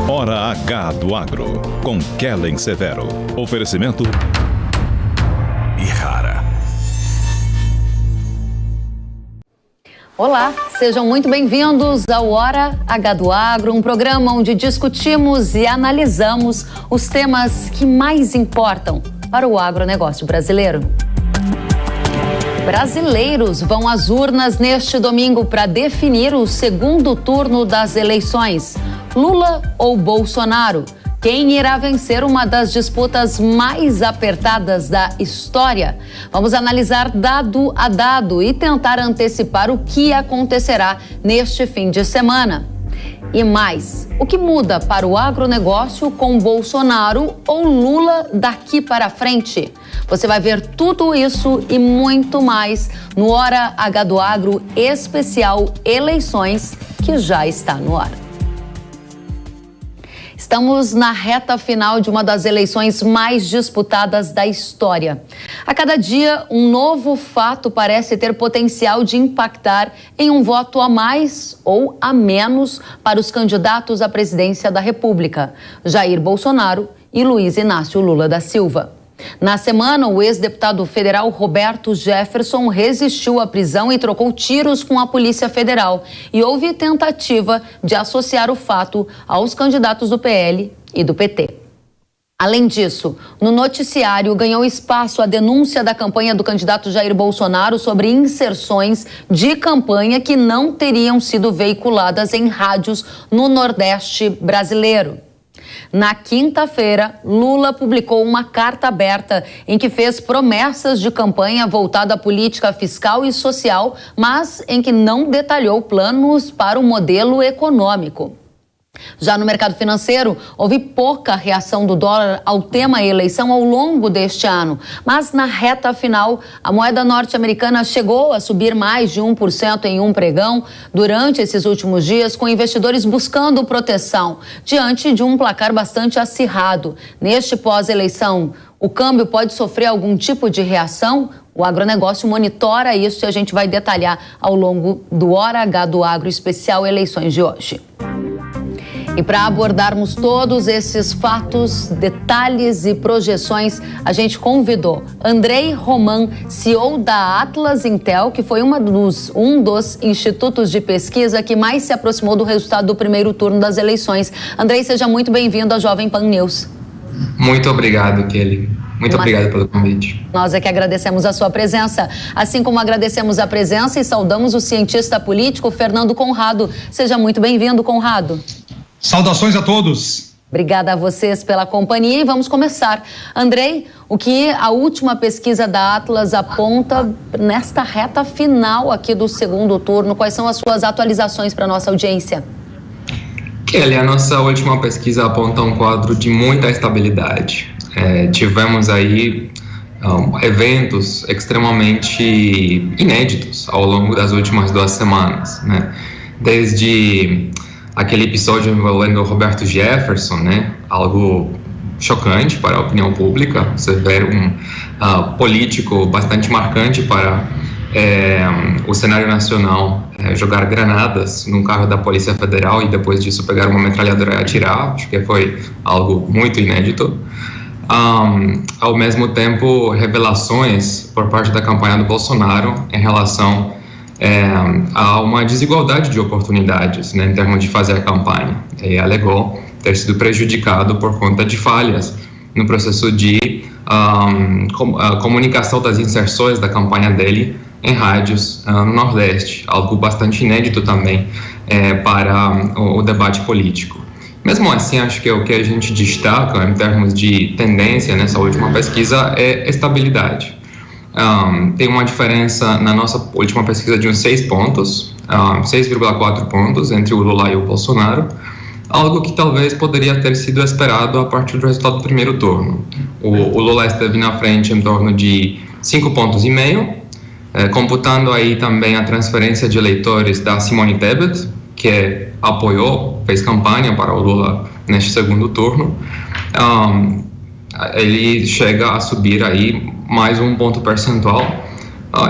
Hora H do Agro, com Kellen Severo. Oferecimento Ihara. Olá, sejam muito bem-vindos ao Hora H do Agro, um programa onde discutimos e analisamos os temas que mais importam para o agronegócio brasileiro. Brasileiros vão às urnas neste domingo para definir o segundo turno das eleições. Lula ou Bolsonaro? Quem irá vencer uma das disputas mais apertadas da história? Vamos analisar dado a dado e tentar antecipar o que acontecerá neste fim de semana. E mais, o que muda para o agronegócio com Bolsonaro ou Lula daqui para frente? Você vai ver tudo isso e muito mais no Hora H do Agro especial Eleições, que já está no ar. Estamos na reta final de uma das eleições mais disputadas da história. A cada dia, um novo fato parece ter potencial de impactar em um voto a mais ou a menos para os candidatos à presidência da República, Jair Bolsonaro e Luiz Inácio Lula da Silva. Na semana, o ex-deputado federal Roberto Jefferson resistiu à prisão e trocou tiros com a Polícia Federal. E houve tentativa de associar o fato aos candidatos do PL e do PT. Além disso, no noticiário ganhou espaço a denúncia da campanha do candidato Jair Bolsonaro sobre inserções de campanha que não teriam sido veiculadas em rádios no Nordeste brasileiro. Na quinta-feira, Lula publicou uma carta aberta em que fez promessas de campanha voltada à política fiscal e social, mas em que não detalhou planos para o modelo econômico. Já no mercado financeiro, houve pouca reação do dólar ao tema eleição ao longo deste ano. Mas na reta final, a moeda norte-americana chegou a subir mais de 1% em um pregão durante esses últimos dias, com investidores buscando proteção diante de um placar bastante acirrado. Neste pós-eleição, o câmbio pode sofrer algum tipo de reação? O agronegócio monitora isso e a gente vai detalhar ao longo do Hora H do Agro especial Eleições de hoje. E para abordarmos todos esses fatos, detalhes e projeções, a gente convidou Andrei Roman, CEO da Atlas Intel, que foi um dos institutos de pesquisa que mais se aproximou do resultado do primeiro turno das eleições. Andrei, seja muito bem-vindo à Jovem Pan News. Muito obrigado, Kelly. Muito obrigado pelo convite. Nós é que agradecemos a sua presença, assim como agradecemos a presença e saudamos o cientista político Fernando Conrado. Seja muito bem-vindo, Conrado. Saudações a todos. Obrigada a vocês pela companhia e vamos começar. Andrei, o que a última pesquisa da Atlas aponta nesta reta final aqui do segundo turno? Quais são as suas atualizações para a nossa audiência? Kelly, a nossa última pesquisa aponta um quadro de muita estabilidade. Tivemos aí eventos extremamente inéditos ao longo das últimas 2 semanas, né? Desde aquele episódio envolvendo o Roberto Jefferson, né? Algo chocante para a opinião pública. Você vê um político bastante marcante para o cenário nacional jogar granadas num carro da Polícia Federal e depois disso pegar uma metralhadora e atirar. Acho que foi algo muito inédito. Ao mesmo tempo, revelações por parte da campanha do Bolsonaro em relação há uma desigualdade de oportunidades, né, em termos de fazer a campanha. Ele alegou ter sido prejudicado por conta de falhas no processo de comunicação das inserções da campanha dele em rádios no Nordeste, algo bastante inédito também para o debate político. Mesmo assim, acho que o que a gente destaca em termos de tendência nessa última pesquisa é estabilidade. Tem uma diferença na nossa última pesquisa de uns 6 pontos, 6,4 pontos entre o Lula e o Bolsonaro, algo que talvez poderia ter sido esperado a partir do resultado do primeiro turno. O Lula esteve na frente em torno de 5,5 pontos, computando aí também a transferência de eleitores da Simone Tebet, que fez campanha para o Lula neste segundo turno. Ele chega a subir aí mais 1 ponto percentual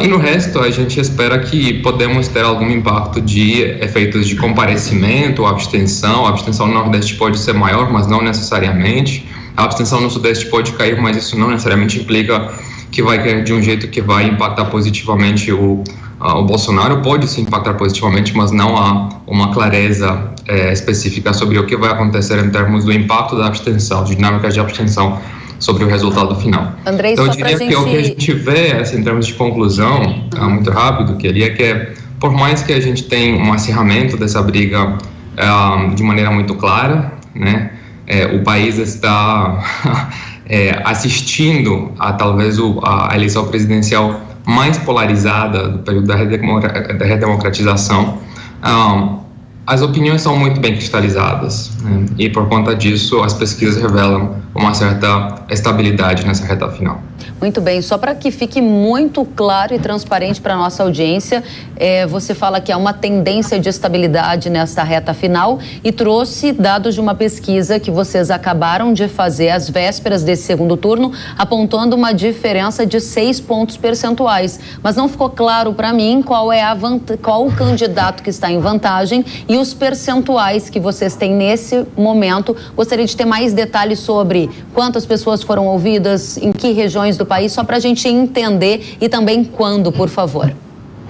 E no resto, a gente espera que podemos ter algum impacto de efeitos de comparecimento, abstenção. A abstenção no Nordeste pode ser maior, mas não necessariamente. A abstenção no Sudeste pode cair, mas isso não necessariamente implica que vai cair de um jeito que vai impactar positivamente o Bolsonaro. Pode se impactar positivamente, mas não há uma clareza específica sobre o que vai acontecer em termos do impacto da abstenção, de dinâmicas de abstenção sobre o resultado final. Andrei, então, eu diria que o que a gente vê, assim, em termos de conclusão, muito rápido, que ali é que, por mais que a gente tenha um acirramento dessa briga de maneira muito clara, né, o país está assistindo a talvez a eleição presidencial mais polarizada do período da redemocratização. As opiniões são muito bem cristalizadas, né? E por conta disso as pesquisas revelam uma certa estabilidade nessa reta final. Muito bem, só para que fique muito claro e transparente para a nossa audiência, você fala que há uma tendência de estabilidade nessa reta final e trouxe dados de uma pesquisa que vocês acabaram de fazer às vésperas desse segundo turno, apontando uma diferença de 6 pontos percentuais. Mas não ficou claro para mim qual o candidato que está em vantagem e os percentuais que vocês têm nesse momento. Gostaria de ter mais detalhes sobre quantas pessoas foram ouvidas, em que regiões do país, só para a gente entender, e também quando, por favor.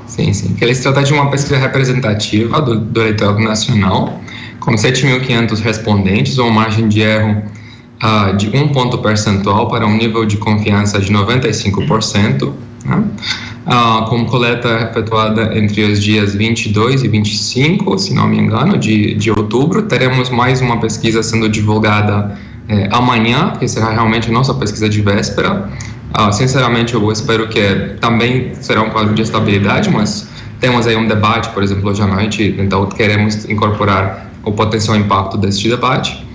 Sim. Ele se trata de uma pesquisa representativa do eleitorado nacional, com 7.500 respondentes, uma margem de erro de 1 ponto percentual para um nível de confiança de 95%, né? Com coleta efetuada entre os dias 22 e 25, se não me engano, de outubro. Teremos mais uma pesquisa sendo divulgada amanhã, que será realmente a nossa pesquisa de véspera. Sinceramente, eu espero que também será um quadro de estabilidade, mas temos aí um debate, por exemplo, hoje à noite, então queremos incorporar o potencial impacto deste debate.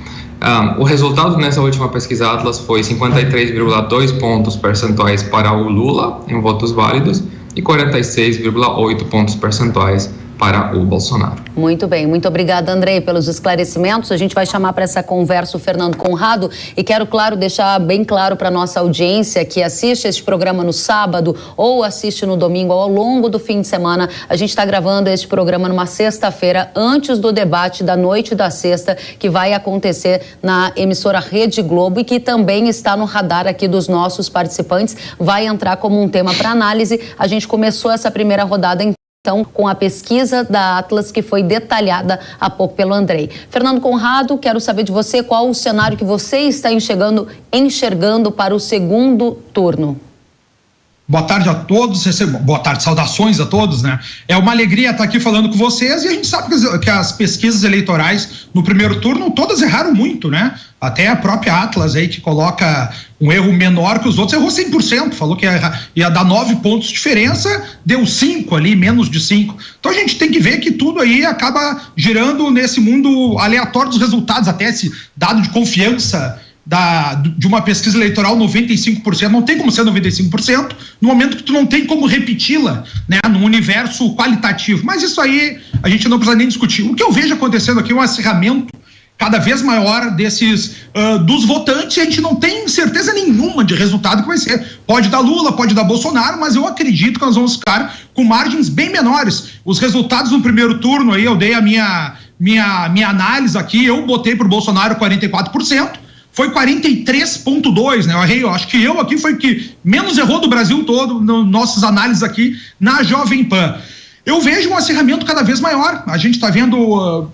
O resultado nessa última pesquisa Atlas foi 53,2 pontos percentuais para o Lula em votos válidos e 46,8 pontos percentuais para o Bolsonaro. Muito bem, muito obrigada, Andrei, pelos esclarecimentos. A gente vai chamar para essa conversa o Fernando Conrado e quero, claro, deixar bem claro para a nossa audiência que assiste este programa no sábado ou assiste no domingo ou ao longo do fim de semana. A gente está gravando este programa numa sexta-feira, antes do debate da noite da sexta, que vai acontecer na emissora Rede Globo e que também está no radar aqui dos nossos participantes. Vai entrar como um tema para análise. A gente começou essa primeira rodada então, com a pesquisa da Atlas, que foi detalhada há pouco pelo Andrei. Fernando Conrado, quero saber de você qual o cenário que você está enxergando para o segundo turno. Boa tarde a todos, boa tarde, saudações a todos, né? É uma alegria estar aqui falando com vocês e a gente sabe que as pesquisas eleitorais no primeiro turno todas erraram muito, né? Até a própria Atlas aí, que coloca um erro menor que os outros, errou 100%, falou que ia dar 9 pontos de diferença, deu 5 ali, menos de 5. Então a gente tem que ver que tudo aí acaba girando nesse mundo aleatório dos resultados, até esse dado de confiança de uma pesquisa eleitoral 95%, não tem como ser 95% no momento que tu não tem como repeti-la, né, num universo qualitativo, mas isso aí a gente não precisa nem discutir. O que eu vejo acontecendo aqui é um acirramento cada vez maior dos votantes, e a gente não tem certeza nenhuma de resultado que vai ser. Pode dar Lula, pode dar Bolsonaro, mas eu acredito que nós vamos ficar com margens bem menores. Os resultados no primeiro turno aí, eu dei a minha análise aqui, eu botei pro Bolsonaro 44%, foi 43,2%, né? Eu acho que eu aqui foi o que menos errou do Brasil todo, nas nossas análises aqui na Jovem Pan. Eu vejo um acirramento cada vez maior. A gente está vendo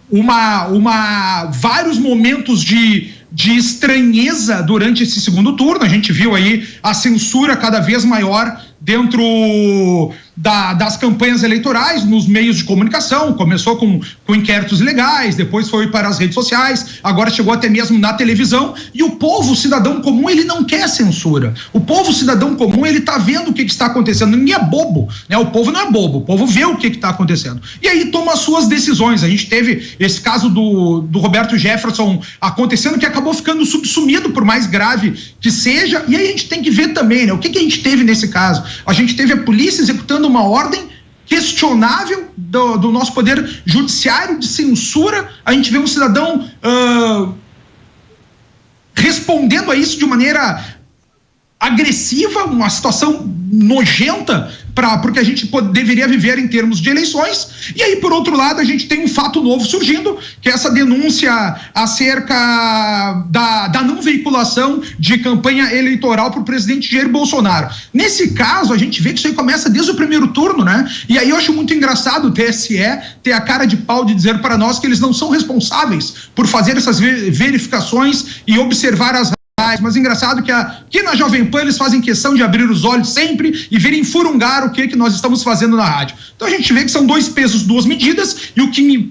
vários momentos de estranheza durante esse segundo turno. A gente viu aí a censura cada vez maior dentro das campanhas eleitorais, nos meios de comunicação. Começou com inquéritos ilegais, depois foi para as redes sociais, agora chegou até mesmo na televisão, e o povo, o cidadão comum, ele não quer censura. O povo, cidadão comum, ele está vendo o que está acontecendo. Ninguém é bobo, né? O povo não é bobo, o povo vê o que está acontecendo. E aí toma as suas decisões. A gente teve esse caso do Roberto Jefferson acontecendo, que acabou ficando subsumido, por mais grave que seja, e aí a gente tem que ver também, né? O que a gente teve nesse caso? A gente teve a polícia executando uma ordem questionável do nosso poder judiciário de censura. A gente vê um cidadão respondendo a isso de maneira agressiva, uma situação nojenta porque a gente deveria viver em termos de eleições. E aí, por outro lado, a gente tem um fato novo surgindo, que é essa denúncia acerca da não veiculação de campanha eleitoral para o presidente Jair Bolsonaro. Nesse caso, a gente vê que isso aí começa desde o primeiro turno, né? E aí eu acho muito engraçado o TSE ter a cara de pau de dizer para nós que eles não são responsáveis por fazer essas verificações e observar as. Mas engraçado que aqui na Jovem Pan eles fazem questão de abrir os olhos sempre e virem furungar o que nós estamos fazendo na rádio. Então a gente vê que são 2 pesos, 2 medidas, e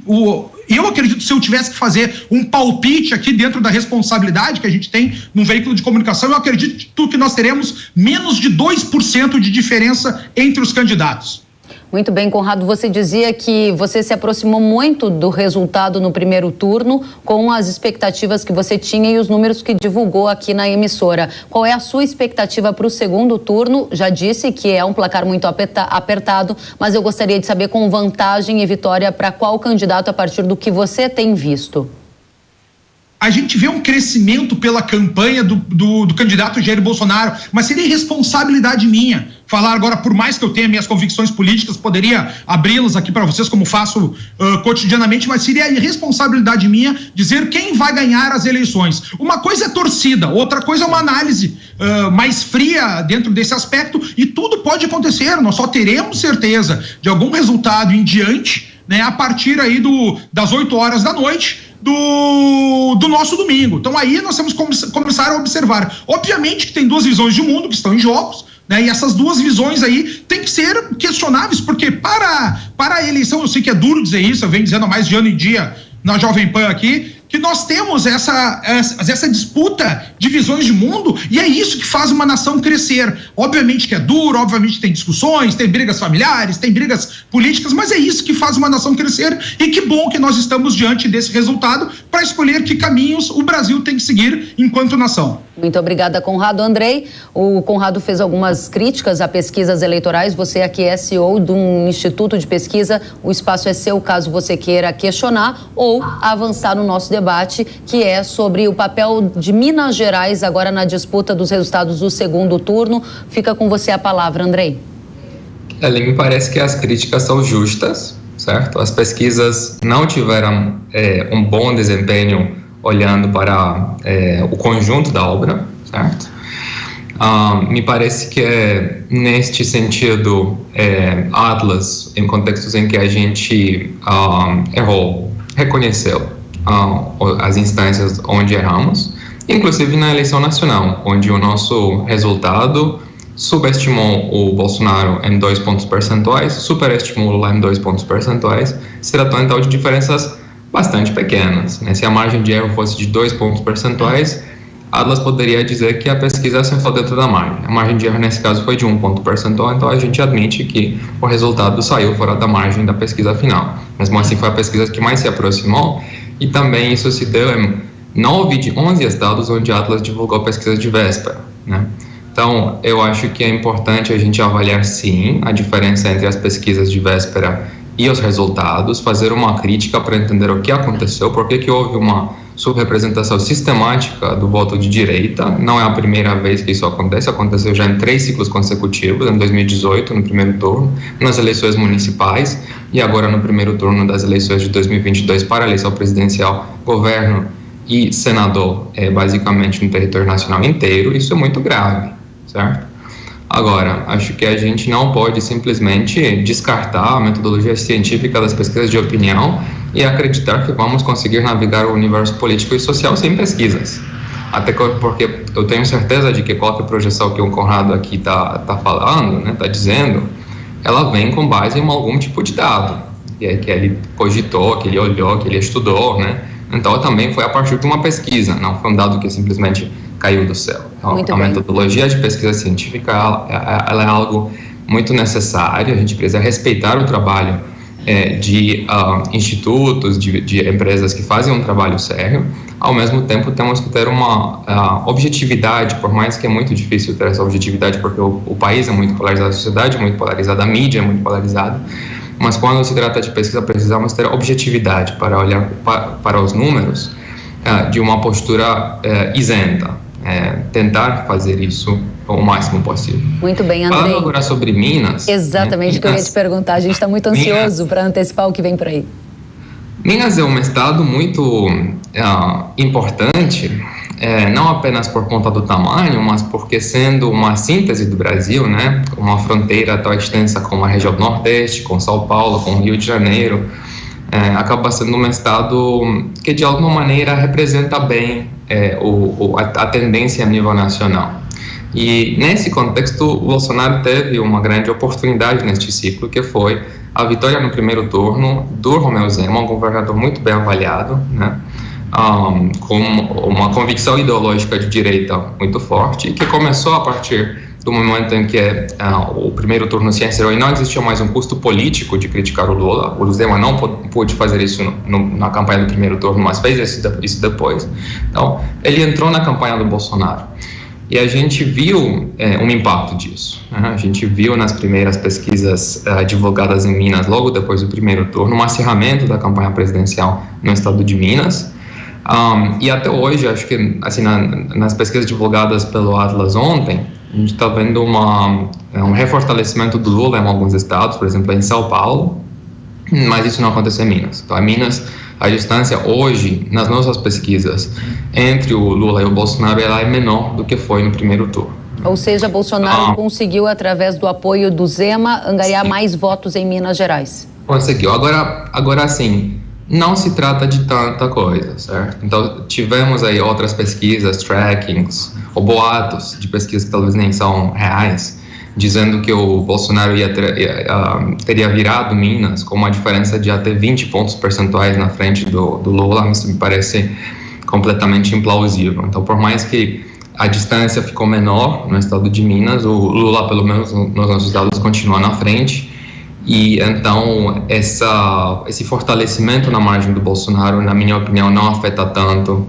eu acredito que se eu tivesse que fazer um palpite aqui dentro da responsabilidade que a gente tem num veículo de comunicação, eu acredito que nós teremos menos de 2% de diferença entre os candidatos. Muito bem, Conrado, você dizia que você se aproximou muito do resultado no primeiro turno com as expectativas que você tinha e os números que divulgou aqui na emissora. Qual é a sua expectativa para o segundo turno? Já disse que é um placar muito apertado, mas eu gostaria de saber com vantagem e vitória para qual candidato a partir do que você tem visto. A gente vê um crescimento pela campanha do candidato Jair Bolsonaro, mas seria irresponsabilidade minha falar agora, por mais que eu tenha minhas convicções políticas, poderia abri-las aqui para vocês como faço cotidianamente, mas seria irresponsabilidade minha dizer quem vai ganhar as eleições. Uma coisa é torcida, outra coisa é uma análise mais fria dentro desse aspecto, e tudo pode acontecer. Nós só teremos certeza de algum resultado em diante, né, a partir aí das 8 horas da noite do nosso domingo. Então aí nós temos que começar a observar. Obviamente que tem 2 visões de mundo que estão em jogos, né? E essas 2 visões aí têm que ser questionáveis, porque para a eleição, eu sei que é duro dizer isso, eu venho dizendo há mais de ano e dia na Jovem Pan aqui, que nós temos essa disputa de visões de mundo, e é isso que faz uma nação crescer. Obviamente que é duro, obviamente tem discussões, tem brigas familiares, tem brigas políticas, mas é isso que faz uma nação crescer, e que bom que nós estamos diante desse resultado para escolher que caminhos o Brasil tem que seguir enquanto nação. Muito obrigada, Conrado. Andrei, o Conrado fez algumas críticas a pesquisas eleitorais. Você aqui é CEO de um instituto de pesquisa. O espaço é seu caso você queira questionar ou avançar no nosso debate, que é sobre o papel de Minas Gerais agora na disputa dos resultados do segundo turno. Fica com você a palavra, Andrei. Ali me parece que as críticas são justas, certo? As pesquisas não tiveram um bom desempenho olhando para o conjunto da obra, certo? Me parece que neste sentido, Atlas, em contextos em que a gente errou, reconheceu as instâncias onde erramos, inclusive na eleição nacional, onde o nosso resultado subestimou o Bolsonaro em 2 pontos percentuais, superestimou o Lula em 2 pontos percentuais, se tratou então de diferenças bastante pequenas, né? Se a margem de erro fosse de 2 pontos percentuais, Atlas poderia dizer que a pesquisa acertou dentro da margem. A margem de erro nesse caso foi de 1 ponto percentual, então a gente admite que o resultado saiu fora da margem da pesquisa final. Mesmo assim, foi a pesquisa que mais se aproximou, e também isso se deu em 9 de 11 estados onde Atlas divulgou pesquisas de véspera, né? Então, eu acho que é importante a gente avaliar, sim, a diferença entre as pesquisas de véspera e os resultados, fazer uma crítica para entender o que aconteceu, por que houve uma subrepresentação sistemática do voto de direita. Não é a primeira vez que isso acontece, aconteceu já em 3 ciclos consecutivos, em 2018, no primeiro turno, nas eleições municipais, e agora no primeiro turno das eleições de 2022 para a eleição presidencial, governo e senador, basicamente no território nacional inteiro. Isso é muito grave, certo? Agora, acho que a gente não pode simplesmente descartar a metodologia científica das pesquisas de opinião e acreditar que vamos conseguir navegar o universo político e social sem pesquisas. Até porque eu tenho certeza de que qualquer projeção que o Conrado aqui está falando, né, está dizendo, ela vem com base em algum tipo de dado, que ele cogitou, que ele olhou, que ele estudou, né? Então, também foi a partir de uma pesquisa, não foi um dado que simplesmente caiu do céu. Então, a metodologia de pesquisa científica, ela é algo muito necessário. A gente precisa respeitar o trabalho de institutos, de empresas que fazem um trabalho sério. Ao mesmo tempo, temos que ter uma objetividade, por mais que é muito difícil ter essa objetividade, porque o país é muito polarizado, a sociedade é muito polarizada, a mídia é muito polarizada. Mas quando se trata de pesquisa, precisamos ter objetividade para olhar para os números de uma postura isenta. Tentar fazer isso o máximo possível. Muito bem, Andrei. Falando agora sobre Minas... Exatamente o que eu ia te perguntar. A gente está muito ansioso para antecipar o que vem por aí. Minas é um estado muito importante, não apenas por conta do tamanho, mas porque sendo uma síntese do Brasil, né, uma fronteira tão extensa como a região do Nordeste, com São Paulo, com Rio de Janeiro, acaba sendo um estado que de alguma maneira representa bem a tendência a nível nacional. E nesse contexto, o Bolsonaro teve uma grande oportunidade neste ciclo, que foi a vitória no primeiro turno do Romeu Zema, um governador muito bem avaliado, né, com uma convicção ideológica de direita muito forte, que começou a partir do momento em que o primeiro turno se encerrou e não existia mais um custo político de criticar o Lula. O Zema não pôde fazer isso na campanha do primeiro turno, mas fez isso depois. Então, ele entrou na campanha do Bolsonaro. E a gente viu um impacto disso, né? A gente viu nas primeiras pesquisas divulgadas em Minas, logo depois do primeiro turno, um acirramento da campanha presidencial no estado de Minas. E até hoje, acho que assim, nas pesquisas divulgadas pelo Atlas ontem, a gente está vendo um refortalecimento do Lula em alguns estados, por exemplo, em São Paulo, mas isso não aconteceu em Minas. Então, em Minas, a distância hoje, nas nossas pesquisas, entre o Lula e o Bolsonaro, ela é menor do que foi no primeiro turno. Ou seja, Bolsonaro conseguiu, através do apoio do Zema, angariar mais votos em Minas Gerais. Conseguiu. Agora sim, não se trata de tanta coisa, certo? Então, tivemos aí outras pesquisas, trackings, ou boatos de pesquisas que talvez nem são reais, dizendo que o Bolsonaro teria virado Minas com uma diferença de até 20 pontos percentuais na frente do Lula. Isso me parece completamente implausível. Então, por mais que a distância ficou menor no estado de Minas, o Lula, pelo menos nos nossos dados, continua na frente. E então esse fortalecimento na margem do Bolsonaro, na minha opinião, não afeta tanto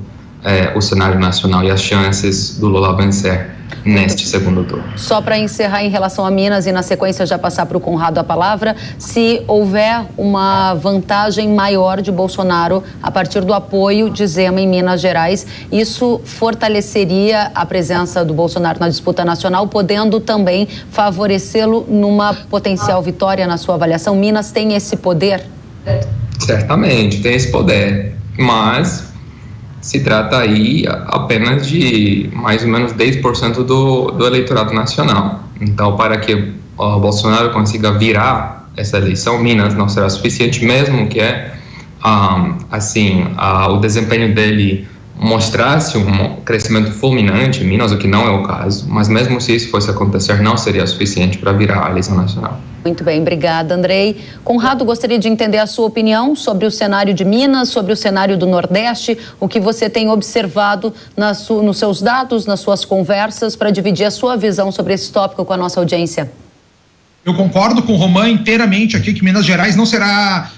o cenário nacional e as chances do Lula vencer neste segundo turno. Só para encerrar em relação a Minas e na sequência já passar para o Conrado a palavra, se houver uma vantagem maior de Bolsonaro a partir do apoio de Zema em Minas Gerais, isso fortaleceria a presença do Bolsonaro na disputa nacional, podendo também favorecê-lo numa potencial vitória, na sua avaliação? Minas tem esse poder? Certamente, tem esse poder, mas se trata aí apenas de mais ou menos 10% do eleitorado nacional. Então, para que o Bolsonaro consiga virar essa eleição, Minas não será suficiente, mesmo que o desempenho dele mostrasse um crescimento fulminante em Minas, o que não é o caso, mas mesmo se isso fosse acontecer, não seria suficiente para virar a eleição nacional. Muito bem, obrigada, Andrei. Conrado, gostaria de entender a sua opinião sobre o cenário de Minas, sobre o cenário do Nordeste, o que você tem observado nos seus dados, nas suas conversas, para dividir a sua visão sobre esse tópico com a nossa audiência. Eu concordo com o Romã inteiramente aqui que Minas Gerais não será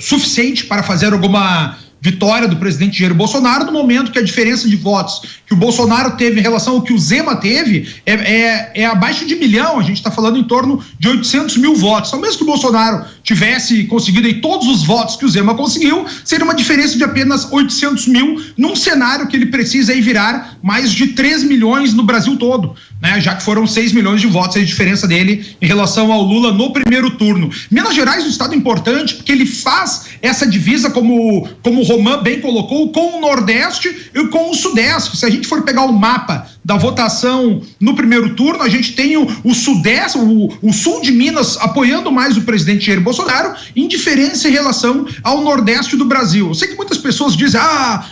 suficiente para fazer alguma vitória do presidente Jair Bolsonaro, no momento que a diferença de votos que o Bolsonaro teve em relação ao que o Zema teve é abaixo de 1 milhão. A gente está falando em torno de 800 mil votos. Então, mesmo que o Bolsonaro tivesse conseguido aí todos os votos que o Zema conseguiu, seria uma diferença de apenas 800 mil num cenário que ele precisa aí virar mais de 3 milhões no Brasil todo, né? Já que foram 6 milhões de votos a diferença dele em relação ao Lula no primeiro turno. Minas Gerais é um estado importante porque ele faz essa divisa, como o Romã bem colocou, com o Nordeste e com o Sudeste. Se a gente for pegar o mapa da votação no primeiro turno, a gente tem o Sudeste, o Sul de Minas apoiando mais o presidente Jair Bolsonaro, em diferença em relação ao Nordeste do Brasil. Eu sei que muitas pessoas dizem,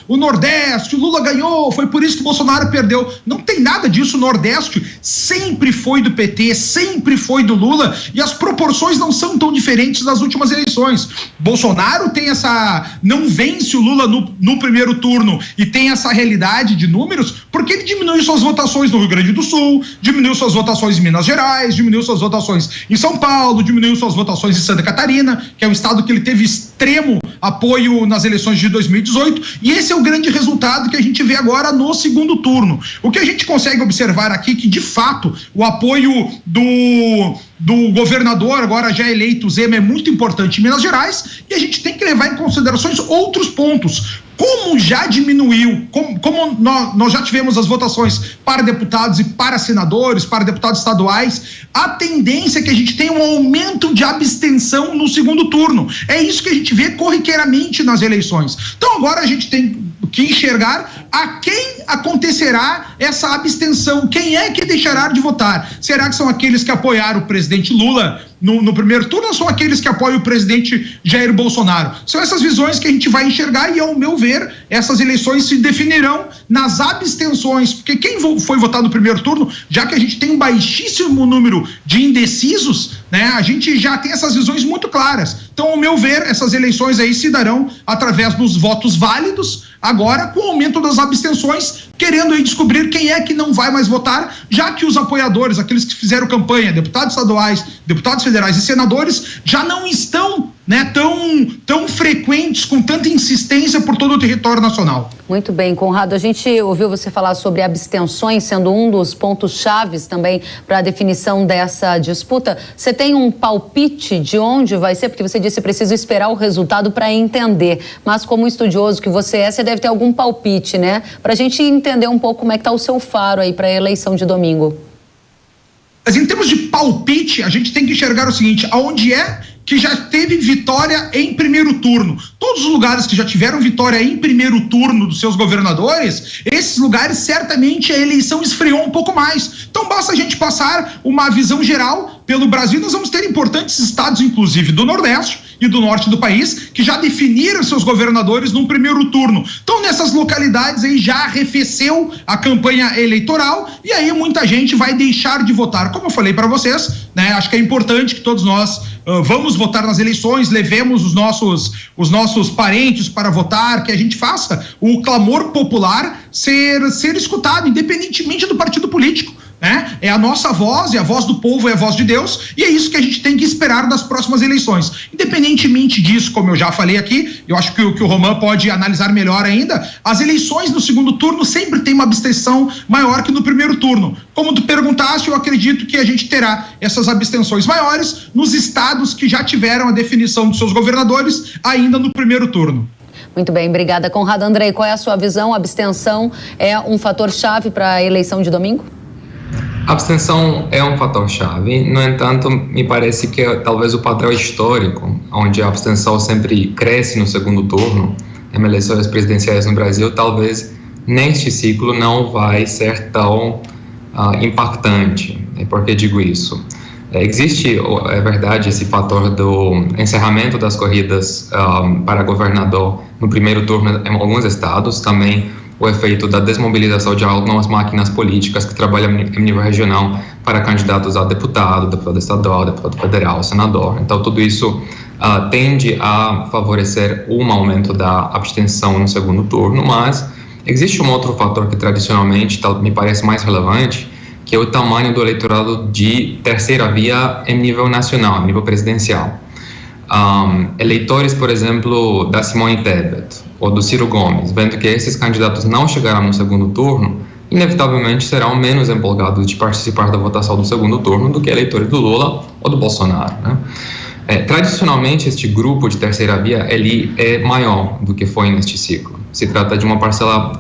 o Nordeste, o Lula ganhou, foi por isso que o Bolsonaro perdeu. Não tem nada disso. O Nordeste sempre foi do PT, sempre foi do Lula, e as proporções não são tão diferentes das últimas eleições. Bolsonaro tem não vence o Lula no primeiro turno e tem essa realidade de números porque ele diminuiu suas votações no Rio Grande do Sul, diminuiu suas votações em Minas Gerais, diminuiu suas votações em São Paulo, diminuiu suas votações em Santa Catarina, que é um estado que ele teve extremo apoio nas eleições de 2018, e esse é o grande resultado que a gente vê agora no segundo turno. O que a gente consegue observar aqui, que de fato o apoio do governador, agora já eleito Zema, é muito importante em Minas Gerais, e a gente tem que levar em considerações outros pontos, como já diminuiu, como nós já tivemos as votações para deputados e para senadores, para deputados estaduais, a tendência é que a gente tenha um aumento de abstenção no segundo turno. É isso que a gente vê corriqueiramente nas eleições. Então agora a gente tem que enxergar a quem acontecerá essa abstenção, quem é que deixará de votar. Será que são aqueles que apoiaram o presidente Lula no primeiro turno ou são aqueles que apoiam o presidente Jair Bolsonaro? São essas visões que a gente vai enxergar e, ao meu ver, essas eleições se definirão nas abstenções, porque quem foi votar no primeiro turno, já que a gente tem um baixíssimo número de indecisos, né, a gente já tem essas visões muito claras. Então, ao meu ver, essas eleições aí se darão através dos votos válidos, agora com o aumento das abstenções, querendo aí descobrir quem é que não vai mais votar, já que os apoiadores, aqueles que fizeram campanha, deputados estaduais, deputados federais e senadores, já não estão, né, tão frequentes, com tanta insistência por todo o território nacional. Muito bem, Conrado, a gente ouviu você falar sobre abstenções sendo um dos pontos chaves também para a definição dessa disputa. Você tem um palpite de onde vai ser? Porque você disse que precisa esperar o resultado para entender, mas como estudioso que você é, você deve ter algum palpite, né? Para a gente entender um pouco como é que está o seu faro aí para a eleição de domingo. Mas em termos de palpite, a gente tem que enxergar o seguinte: aonde é que já teve vitória em primeiro turno? Todos os lugares que já tiveram vitória em primeiro turno dos seus governadores, esses lugares certamente a eleição esfriou um pouco mais. Então basta a gente passar uma visão geral pelo Brasil. Nós vamos ter importantes estados, inclusive do Nordeste e do Norte do país, que já definiram seus governadores num primeiro turno. Então nessas localidades aí já arrefeceu a campanha eleitoral e aí muita gente vai deixar de votar. Como eu falei para vocês, né, acho que é importante que todos nós vamos votar nas eleições, levemos os nossos parentes para votar, que a gente faça o clamor popular ser escutado, independentemente do partido político. Né? É a nossa voz, é a voz do povo, é a voz de Deus, e é isso que a gente tem que esperar das próximas eleições. Independentemente disso, como eu já falei aqui, eu acho que o Roman pode analisar melhor ainda, as eleições no segundo turno sempre tem uma abstenção maior que no primeiro turno. Como tu perguntaste, eu acredito que a gente terá essas abstenções maiores nos estados que já tiveram a definição dos seus governadores ainda no primeiro turno. Muito bem, obrigada, Conrado. Andrei, qual é a sua visão? A abstenção é um fator-chave para a eleição de domingo? A abstenção é um fator-chave, no entanto, me parece que é talvez o padrão histórico, onde a abstenção sempre cresce no segundo turno, em eleições presidenciais no Brasil, talvez neste ciclo não vai ser tão impactante. Por que digo isso? Existe, é verdade, esse fator do encerramento das corridas para governador no primeiro turno em alguns estados, também o efeito da desmobilização de algumas máquinas políticas que trabalham em nível regional para candidatos a deputado estadual, deputado federal, senador. Então, tudo isso tende a favorecer um aumento da abstenção no segundo turno, mas existe um outro fator que tradicionalmente me parece mais relevante, que é o tamanho do eleitorado de terceira via em nível nacional, em nível presidencial. Eleitores, por exemplo, da Simone Tebet ou do Ciro Gomes, vendo que esses candidatos não chegaram no segundo turno, inevitavelmente serão menos empolgados de participar da votação do segundo turno do que eleitores do Lula ou do Bolsonaro, né? Tradicionalmente, este grupo de terceira via ele é maior do que foi neste ciclo. Se trata de uma parcela,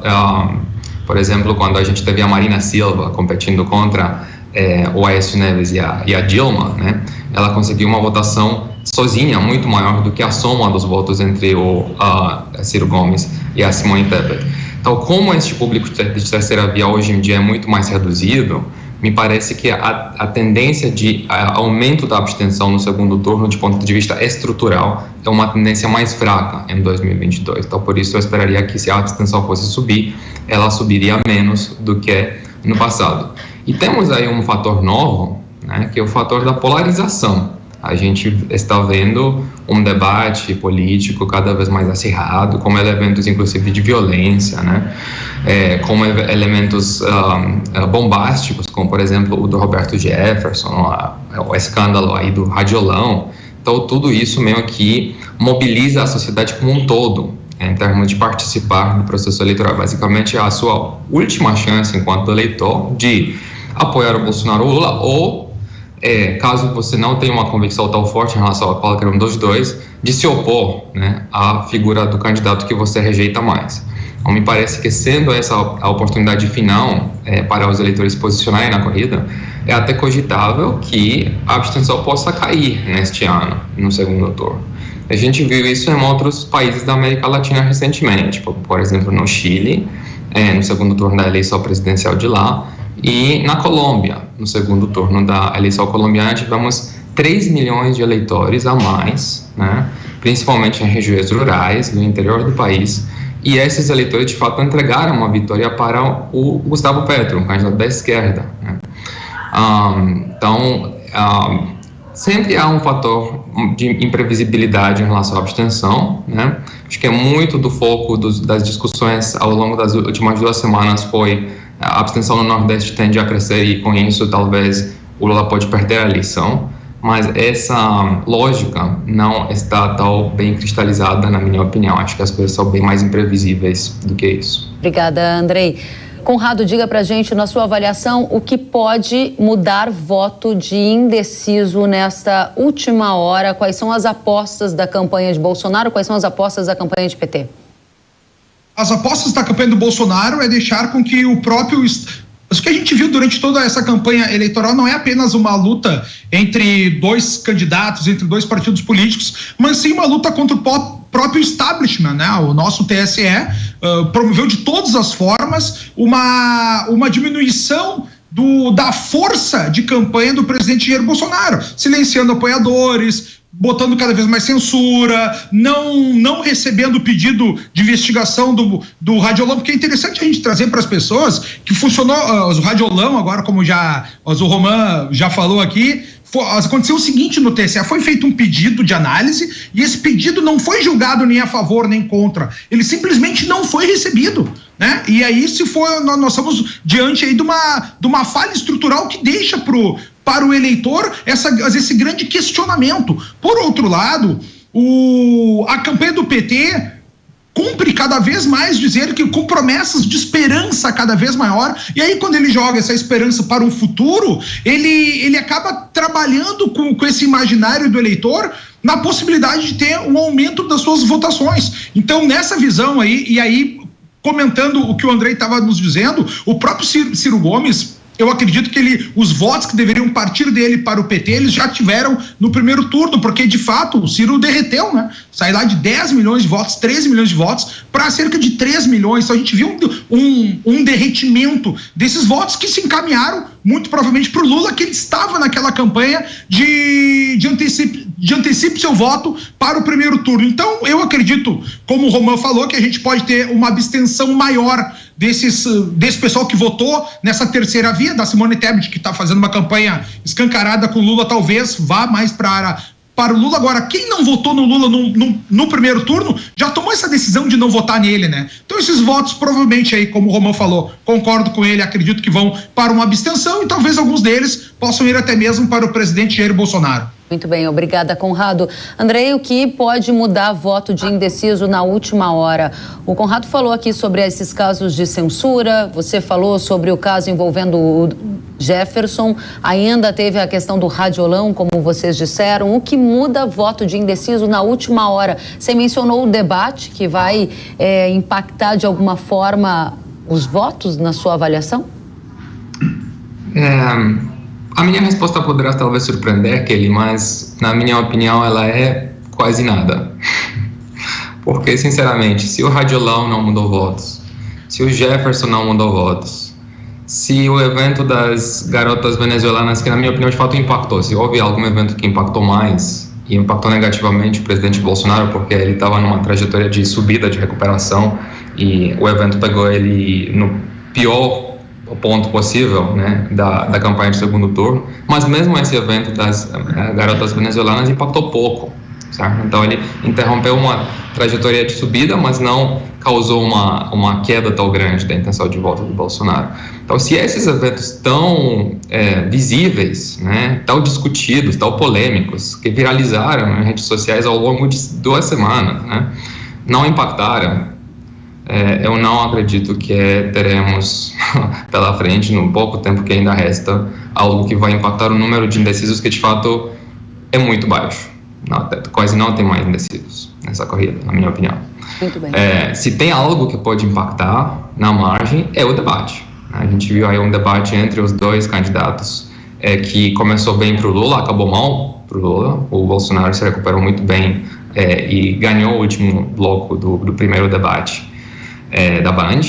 por exemplo, quando a gente teve a Marina Silva competindo contra o Aécio Neves e a Dilma, né? Ela conseguiu uma votação sozinha muito maior do que a soma dos votos entre o Ciro Gomes e a Simone Tebet. Então, como este público de terceira via hoje em dia é muito mais reduzido, me parece que a tendência de aumento da abstenção no segundo turno, de ponto de vista estrutural, é uma tendência mais fraca em 2022. Então, por isso, eu esperaria que se a abstenção fosse subir, ela subiria menos do que no passado. E temos aí um fator novo, né, que é o fator da polarização. A gente está vendo um debate político cada vez mais acirrado, com elementos, inclusive, de violência, né? Com elementos bombásticos, como, por exemplo, o do Roberto Jefferson, o escândalo aí do radiolão. Então, tudo isso meio que mobiliza a sociedade como um todo, em termos de participar do processo eleitoral. Basicamente, é a sua última chance, enquanto eleitor, de apoiar o Bolsonaro ou Lula ou caso você não tenha uma convicção tão forte em relação a qualquer um dos dois, de se opor, né, à figura do candidato que você rejeita mais. Então, me parece que, sendo essa a oportunidade final para os eleitores se posicionarem na corrida, é até cogitável que a abstenção possa cair neste ano, no segundo turno. A gente viu isso em outros países da América Latina recentemente, por exemplo, no Chile, no segundo turno da eleição presidencial de lá, e na Colômbia, no segundo turno da eleição colombiana, tivemos 3 milhões de eleitores a mais, né, principalmente em regiões rurais, no interior do país, e esses eleitores, de fato, entregaram uma vitória para o Gustavo Petro, um candidato da esquerda, né. Então, sempre há um fator de imprevisibilidade em relação à abstenção, né. Acho que é muito do foco das discussões ao longo das últimas 2 semanas foi a abstenção no Nordeste tende a crescer e, com isso, talvez o Lula pode perder a eleição. Mas essa lógica não está tão bem cristalizada, na minha opinião. Acho que as coisas são bem mais imprevisíveis do que isso. Obrigada, Andrei. Conrado, diga pra gente, na sua avaliação, o que pode mudar voto de indeciso nesta última hora? Quais são as apostas da campanha de Bolsonaro? Quais são as apostas da campanha de PT? As apostas da campanha do Bolsonaro é deixar com que o próprio... O que a gente viu durante toda essa campanha eleitoral não é apenas uma luta entre 2 candidatos, entre 2 partidos políticos, mas sim uma luta contra o próprio establishment, né? O nosso TSE promoveu de todas as formas uma diminuição da força de campanha do presidente Jair Bolsonaro, silenciando apoiadores, botando cada vez mais censura, não recebendo pedido de investigação do Radiolão, porque é interessante a gente trazer para as pessoas que funcionou o Radiolão, agora como o Roman já falou aqui, aconteceu o seguinte no TSE, foi feito um pedido de análise e esse pedido não foi julgado nem a favor nem contra, ele simplesmente não foi recebido, né? E aí nós estamos diante aí de uma falha estrutural que deixa para o eleitor esse grande questionamento. Por outro lado, a campanha do PT cumpre cada vez mais dizer que com promessas de esperança cada vez maior, e aí quando ele joga essa esperança para um futuro, ele acaba trabalhando com esse imaginário do eleitor na possibilidade de ter um aumento das suas votações. Então, nessa visão aí, e aí comentando o que o Andrei estava nos dizendo, o próprio Ciro Gomes, eu acredito que os votos que deveriam partir dele para o PT, eles já tiveram no primeiro turno, porque de fato o Ciro derreteu, né? Saiu lá de 10 milhões de votos, 13 milhões de votos, para cerca de 3 milhões. Então a gente viu um derretimento desses votos que se encaminharam muito provavelmente para o Lula, que ele estava naquela campanha de antecipe seu voto para o primeiro turno. Então eu acredito, como o Roman falou, que a gente pode ter uma abstenção maior desse pessoal que votou nessa terceira via, da Simone Tebet, que está fazendo uma campanha escancarada com o Lula, talvez vá mais para o Lula. Agora, quem não votou no Lula no primeiro turno, já tomou essa decisão de não votar nele, né? Então esses votos provavelmente aí, como o Roman falou, concordo com ele, acredito que vão para uma abstenção e talvez alguns deles possam ir até mesmo para o presidente Jair Bolsonaro. Muito bem, obrigada, Conrado. Andrei, o que pode mudar voto de indeciso na última hora? O Conrado falou aqui sobre esses casos de censura, você falou sobre o caso envolvendo o Jefferson, ainda teve a questão do Radiolão, como vocês disseram. O que muda voto de indeciso na última hora? Você mencionou o debate que vai impactar de alguma forma os votos na sua avaliação? A minha resposta poderá talvez surpreender, Kelly, mas na minha opinião ela é quase nada. Porque, sinceramente, se o Radiolão não mudou votos, se o Jefferson não mudou votos, se o evento das garotas venezuelanas, que na minha opinião de fato impactou, se houve algum evento que impactou mais e impactou negativamente o presidente Bolsonaro, porque ele estava numa trajetória de subida, de recuperação, e o evento pegou ele no pior ponto possível, né, da campanha de segundo turno, mas mesmo esse evento das garotas venezuelanas impactou pouco, certo? Então ele interrompeu uma trajetória de subida, mas não causou uma queda tão grande da intenção de voto do Bolsonaro. Então, se esses eventos tão visíveis, né, tão discutidos, tão polêmicos, que viralizaram em redes sociais ao longo de 2 semanas, né, não impactaram, eu não acredito que teremos pela frente, no pouco tempo que ainda resta, algo que vai impactar o número de indecisos, que de fato é muito baixo. Quase não tem mais indecisos nessa corrida, na minha opinião. Muito bem. Se tem algo que pode impactar na margem, é o debate. A gente viu aí um debate entre os dois candidatos que começou bem para o Lula, acabou mal para o Lula. O Bolsonaro se recuperou muito bem e ganhou o último bloco do primeiro debate da Band.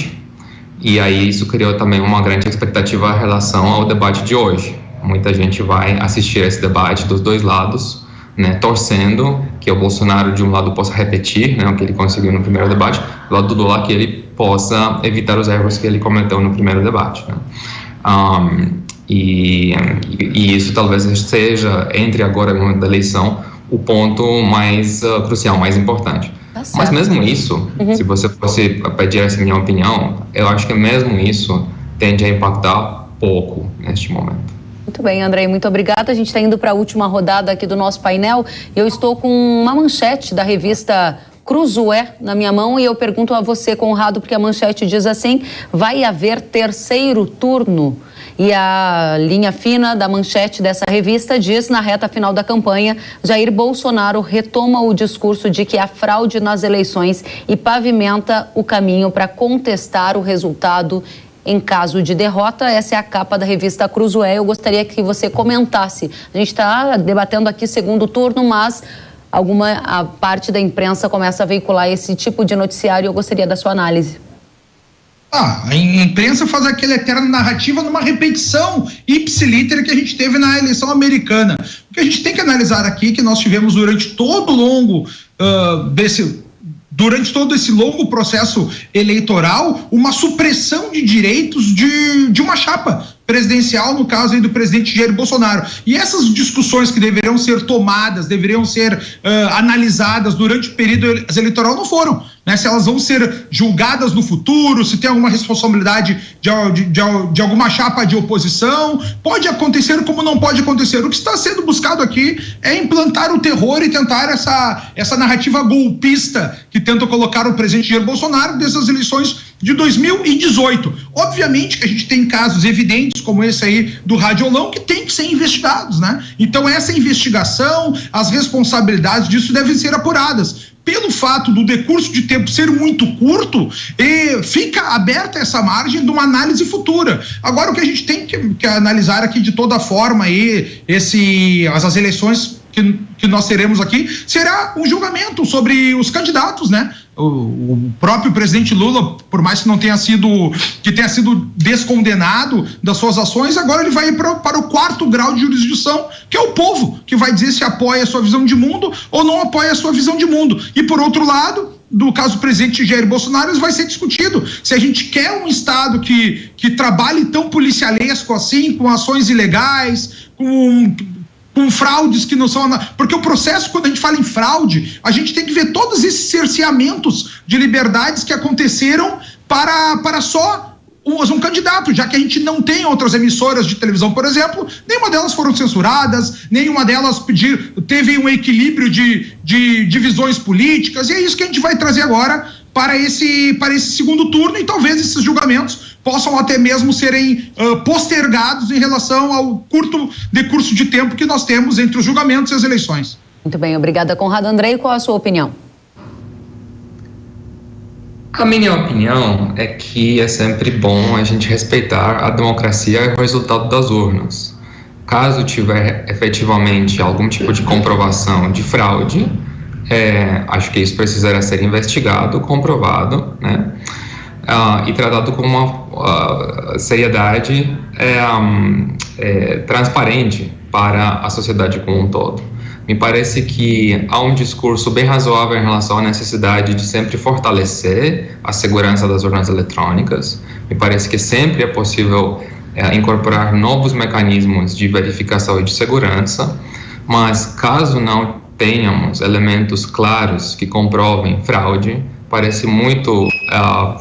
E aí isso criou também uma grande expectativa em relação ao debate de hoje. Muita gente vai assistir esse debate dos dois lados, né, torcendo que o Bolsonaro de um lado possa repetir, né, o que ele conseguiu no primeiro debate, do lado do Lula que ele possa evitar os erros que ele cometeu no primeiro debate, né. E isso talvez seja, entre agora e o momento da eleição, o ponto mais crucial, mais importante. Mas mesmo isso, se você fosse pedir essa minha opinião, eu acho que mesmo isso tende a impactar pouco neste momento. Muito bem, Andrei, muito obrigada. A gente está indo para a última rodada aqui do nosso painel. Eu estou com uma manchete da revista Cruzoé na minha mão e eu pergunto a você, Conrado, porque a manchete diz assim: vai haver terceiro turno. E a linha fina da manchete dessa revista diz: na reta final da campanha, Jair Bolsonaro retoma o discurso de que há fraude nas eleições e pavimenta o caminho para contestar o resultado em caso de derrota. Essa é a capa da revista Cruzoé. Eu gostaria que você comentasse. A gente está debatendo aqui segundo turno, mas a parte da imprensa começa a veicular esse tipo de noticiário e eu gostaria da sua análise. A imprensa faz aquela eterna narrativa numa repetição ipsiliter que a gente teve na eleição americana. O que a gente tem que analisar aqui, que nós tivemos durante todo esse longo processo eleitoral, uma supressão de direitos de uma chapa presidencial, no caso aí do presidente Jair Bolsonaro. E essas discussões que deveriam ser tomadas, deveriam ser analisadas durante o período eleitoral não foram, né? Se elas vão ser julgadas no futuro, se tem alguma responsabilidade de alguma chapa de oposição, pode acontecer como não pode acontecer. O que está sendo buscado aqui é implantar o terror e tentar essa narrativa golpista que tenta colocar o presidente Jair Bolsonaro dessas eleições de 2018. Obviamente que a gente tem casos evidentes como esse aí do Radiolão que tem que ser investigados, né? Então essa investigação, as responsabilidades disso devem ser apuradas. Pelo fato do decurso de tempo ser muito curto, fica aberta essa margem de uma análise futura. Agora, o que a gente tem que analisar aqui de toda forma aí, as eleições que nós teremos aqui, será um julgamento sobre os candidatos, né? O próprio presidente Lula, por mais que tenha sido descondenado das suas ações, agora ele vai ir para o 4º grau de jurisdição, que é o povo, que vai dizer se apoia a sua visão de mundo ou não apoia a sua visão de mundo. E por outro lado, do caso do presidente Jair Bolsonaro, isso vai ser discutido. Se a gente quer um Estado que trabalhe tão policialesco assim, com ações ilegais, com fraudes que não são... Porque o processo, quando a gente fala em fraude, a gente tem que ver todos esses cerceamentos de liberdades que aconteceram para só um candidato, já que a gente não tem outras emissoras de televisão, por exemplo, nenhuma delas foram censuradas, nenhuma delas teve um equilíbrio de divisões políticas, e é isso que a gente vai trazer agora para esse segundo turno, e talvez esses julgamentos possam até mesmo serem postergados em relação ao curto decurso de tempo que nós temos entre os julgamentos e as eleições. Muito bem, obrigada, Conrado. Andrei, qual a sua opinião? A minha opinião é que é sempre bom a gente respeitar a democracia e o resultado das urnas. Caso tiver efetivamente algum tipo de comprovação de fraude, acho que isso precisará ser investigado, comprovado, né? E tratado com uma seriedade transparente para a sociedade como um todo. Me parece que há um discurso bem razoável em relação à necessidade de sempre fortalecer a segurança das urnas eletrônicas. Me parece que sempre é possível incorporar novos mecanismos de verificação e de segurança, mas caso não tenhamos elementos claros que comprovem fraude, parece muito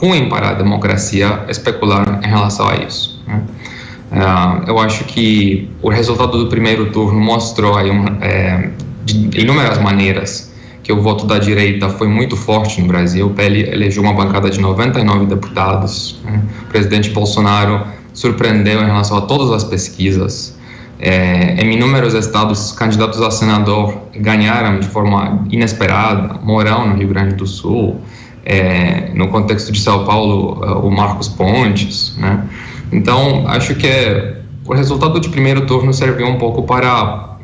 ruim para a democracia especular em relação a isso, né? Eu acho que o resultado do primeiro turno mostrou aí de inúmeras maneiras que o voto da direita foi muito forte no Brasil. O PL elegeu uma bancada de 99 deputados. O presidente Bolsonaro surpreendeu em relação a todas as pesquisas. Em inúmeros estados, candidatos a senador ganharam de forma inesperada. Mourão, no Rio Grande do Sul. No contexto de São Paulo, o Marcos Pontes, né? Então, acho que o resultado de primeiro turno serviu um pouco para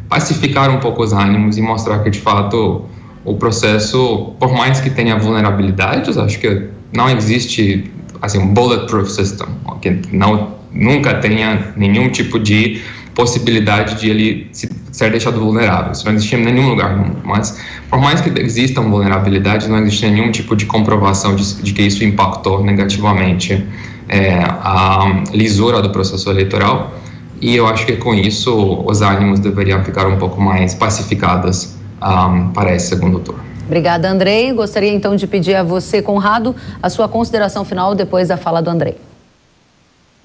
pacificar um pouco os ânimos e mostrar que, de fato, o processo, por mais que tenha vulnerabilidades, acho que não existe assim, um bulletproof system, que nunca tenha nenhum tipo de possibilidade de ele ser deixado vulnerável. Isso não existe em nenhum lugar no mundo. Mas, por mais que existam vulnerabilidades, não existe nenhum tipo de comprovação de que isso impactou negativamente a lisura do processo eleitoral. E eu acho que com isso os ânimos deveriam ficar um pouco mais pacificados para esse segundo turno. Obrigada, Andrei. Gostaria então de pedir a você, Conrado, a sua consideração final depois da fala do Andrei.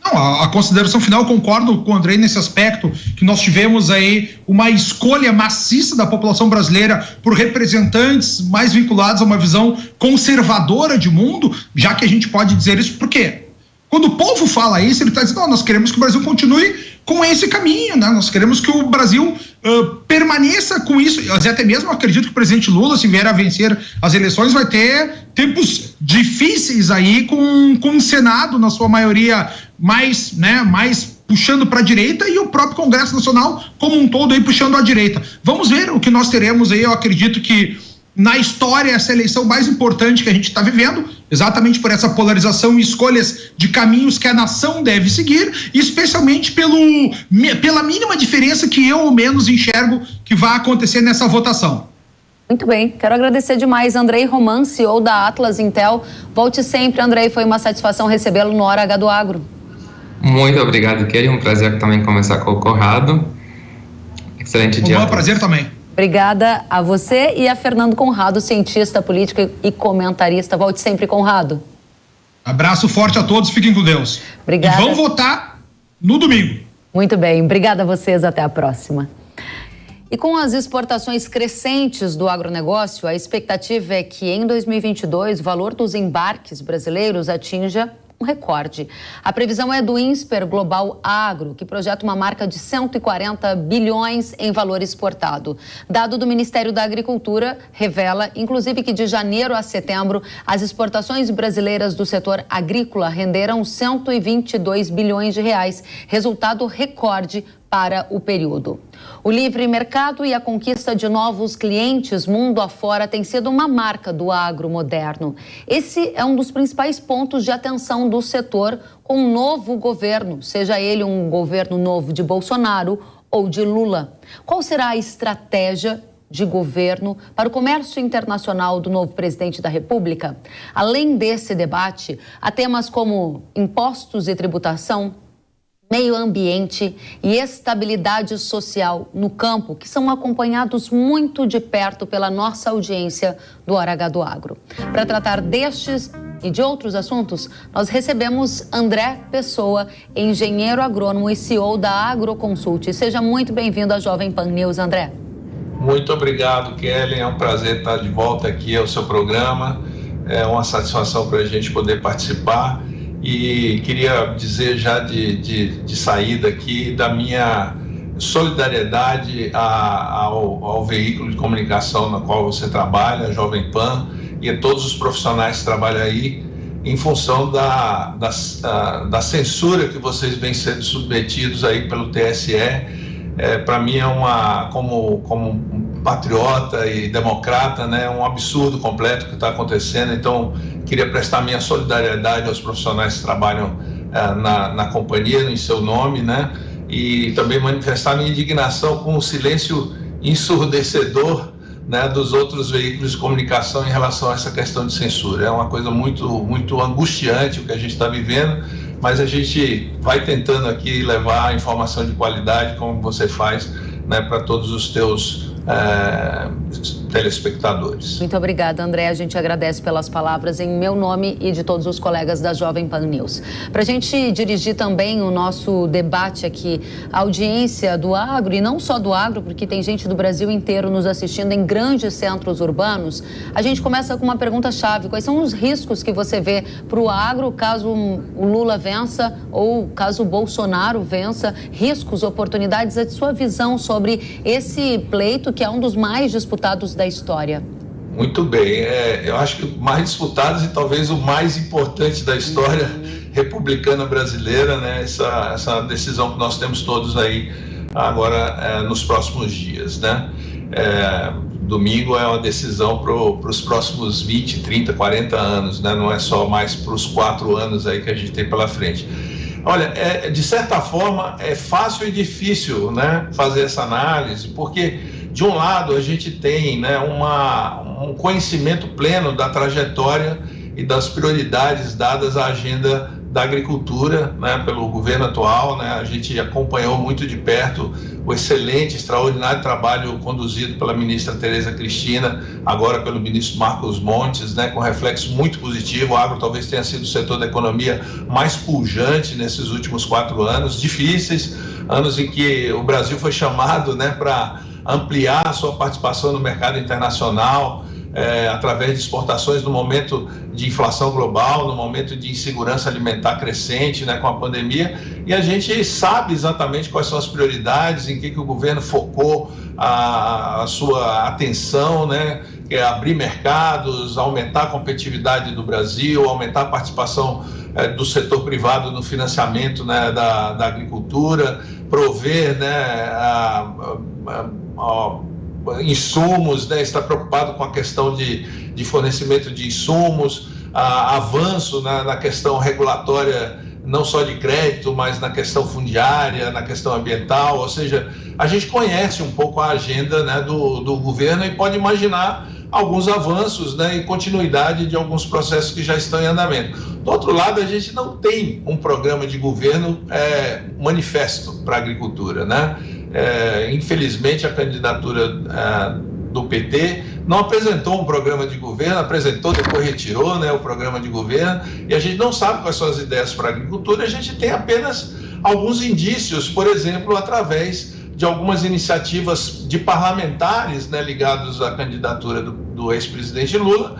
Não, a consideração final, concordo com o Andrei nesse aspecto, que nós tivemos aí uma escolha maciça da população brasileira por representantes mais vinculados a uma visão conservadora de mundo, já que a gente pode dizer isso, por quê? Quando o povo fala isso, ele está dizendo, nós queremos que o Brasil continue com esse caminho, né? Nós queremos que o Brasil permaneça com isso. Eu até mesmo acredito que o presidente Lula, se vier a vencer as eleições, vai ter tempos difíceis aí com o Senado, na sua maioria, mais puxando para a direita, e o próprio Congresso Nacional como um todo aí puxando à direita. Vamos ver o que nós teremos aí. Eu acredito que na história essa eleição mais importante que a gente está vivendo, exatamente por essa polarização e escolhas de caminhos que a nação deve seguir, e especialmente pela mínima diferença que eu, ao menos, enxergo que vai acontecer nessa votação. Muito bem, quero agradecer demais Andrei Roman, CEO da Atlas Intel. Volte sempre, Andrei, foi uma satisfação recebê-lo no Hora H do Agro. Muito obrigado, Kelly, um prazer também conversar com o Conrado. Excelente dia. Um prazer também. Obrigada a você e a Fernando Conrado, cientista político e comentarista. Volte sempre, Conrado. Abraço forte a todos, fiquem com Deus. Obrigada. E vão votar no domingo. Muito bem, obrigada a vocês, até a próxima. E com as exportações crescentes do agronegócio, a expectativa é que em 2022 o valor dos embarques brasileiros atinja um recorde. A previsão é do INSPER Global Agro, que projeta uma marca de 140 bilhões em valor exportado. Dado do Ministério da Agricultura revela, inclusive, que de janeiro a setembro, as exportações brasileiras do setor agrícola renderam 122 bilhões de reais, resultado recorde para o período. O livre mercado e a conquista de novos clientes mundo afora tem sido uma marca do agro moderno. Esse é um dos principais pontos de atenção do setor com um novo governo, seja ele um governo novo de Bolsonaro ou de Lula. Qual será a estratégia de governo para o comércio internacional do novo presidente da República? Além desse debate, há temas como impostos e tributação, meio ambiente e estabilidade social no campo, que são acompanhados muito de perto pela nossa audiência do Hora H do Agro. Para tratar destes e de outros assuntos, nós recebemos André Pessoa, engenheiro agrônomo e CEO da Agroconsult. Seja muito bem-vindo à Jovem Pan News, André. Muito obrigado, Kelly. É um prazer estar de volta aqui ao seu programa. É uma satisfação para a gente poder participar. E queria dizer já de saída aqui da minha solidariedade ao veículo de comunicação na qual você trabalha, a Jovem Pan, e a todos os profissionais que trabalham aí, em função da censura que vocês vêm sendo submetidos aí pelo TSE. Para mim como patriota e democrata, né, um absurdo completo que está acontecendo. Então, queria prestar minha solidariedade aos profissionais que trabalham na companhia, em seu nome, né, e também manifestar minha indignação com o silêncio ensurdecedor, né, dos outros veículos de comunicação em relação a essa questão de censura. É uma coisa muito, muito angustiante o que a gente está vivendo, mas a gente vai tentando aqui levar a informação de qualidade, como você faz, né, para todos os teus telespectadores. Muito obrigada, André. A gente agradece pelas palavras em meu nome e de todos os colegas da Jovem Pan News. Para a gente dirigir também o nosso debate aqui, a audiência do agro, e não só do agro, porque tem gente do Brasil inteiro nos assistindo em grandes centros urbanos, a gente começa com uma pergunta-chave. Quais são os riscos que você vê para o agro caso o Lula vença ou caso o Bolsonaro vença? Riscos, oportunidades, a sua visão sobre esse pleito que é um dos mais disputados da história. Muito bem, eu acho que mais disputados e talvez o mais importante da história republicana brasileira, né? Essa decisão que nós temos todos aí agora nos próximos dias, né? Domingo é uma decisão para os próximos 20, 30, 40 anos, né? Não é só mais para os 4 anos aí que a gente tem pela frente. Olha, de certa forma é fácil e difícil, né, fazer essa análise, porque de um lado a gente tem, né, um conhecimento pleno da trajetória e das prioridades dadas à agenda da agricultura, né, pelo governo atual, né, a gente acompanhou muito de perto o excelente, extraordinário trabalho conduzido pela ministra Tereza Cristina, agora pelo ministro Marcos Montes, né, com reflexo muito positivo. O agro talvez tenha sido o setor da economia mais pujante nesses últimos 4 anos, difíceis, anos em que o Brasil foi chamado, né, para ampliar a sua participação no mercado internacional, através de exportações no momento de inflação global, no momento de insegurança alimentar crescente, né, com a pandemia, e a gente sabe exatamente quais são as prioridades, em que o governo focou a sua atenção, né, que é abrir mercados, aumentar a competitividade do Brasil, aumentar a participação do setor privado no financiamento, né, da agricultura, prover, né, insumos, né, está preocupado com a questão de fornecimento de insumos, avanço na questão regulatória, não só de crédito, mas na questão fundiária, na questão ambiental. Ou seja, a gente conhece um pouco a agenda, né, do governo e pode imaginar alguns avanços, né, e continuidade de alguns processos que já estão em andamento. Do outro lado, a gente não tem um programa de governo manifesto para a agricultura, né? Infelizmente, a candidatura do PT não apresentou um programa de governo, apresentou, depois retirou, né, o programa de governo, e a gente não sabe quais são as ideias para a agricultura. A gente tem apenas alguns indícios, por exemplo, através de algumas iniciativas de parlamentares, né, ligados à candidatura do ex-presidente Lula,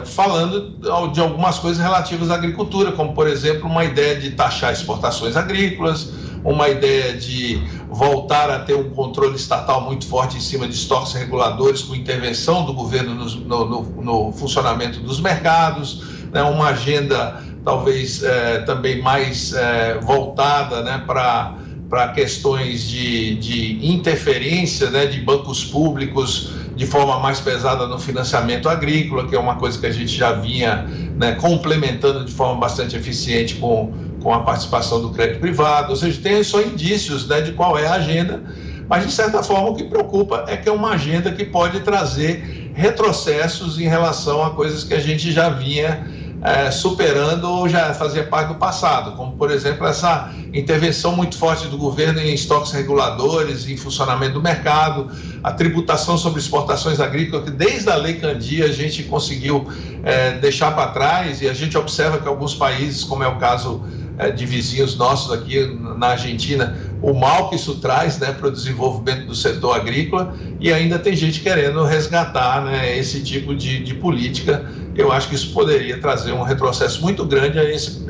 falando de algumas coisas relativas à agricultura, como, por exemplo, uma ideia de taxar exportações agrícolas, uma ideia de voltar a ter um controle estatal muito forte em cima de estoques reguladores, com intervenção do governo no funcionamento dos mercados, né, uma agenda talvez também mais voltada, né, para questões de interferência, né, de bancos públicos de forma mais pesada no financiamento agrícola, que é uma coisa que a gente já vinha, né, complementando de forma bastante eficiente com a participação do crédito privado. Ou seja, tem só indícios, né, de qual é a agenda, mas de certa forma o que preocupa é que é uma agenda que pode trazer retrocessos em relação a coisas que a gente já vinha superando ou já fazia parte do passado, como, por exemplo, essa intervenção muito forte do governo em estoques reguladores, em funcionamento do mercado, a tributação sobre exportações agrícolas, que desde a Lei Candia a gente conseguiu deixar para trás, e a gente observa que alguns países, como é o caso de vizinhos nossos aqui na Argentina, o mal que isso traz, né, para o desenvolvimento do setor agrícola, e ainda tem gente querendo resgatar, né, esse tipo de política. Eu acho que isso poderia trazer um retrocesso muito grande a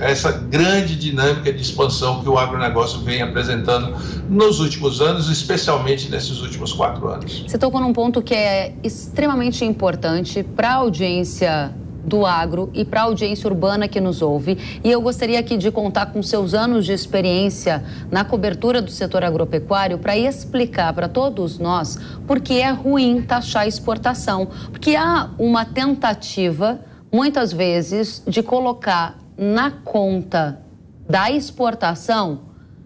essa grande dinâmica de expansão que o agronegócio vem apresentando nos últimos anos, especialmente nesses últimos 4 anos. Você tocou num ponto que é extremamente importante para a audiência do agro e para a audiência urbana que nos ouve, e eu gostaria aqui de contar com seus anos de experiência na cobertura do setor agropecuário para explicar para todos nós por que é ruim taxar a exportação, porque há uma tentativa, muitas vezes, de colocar na conta da exportação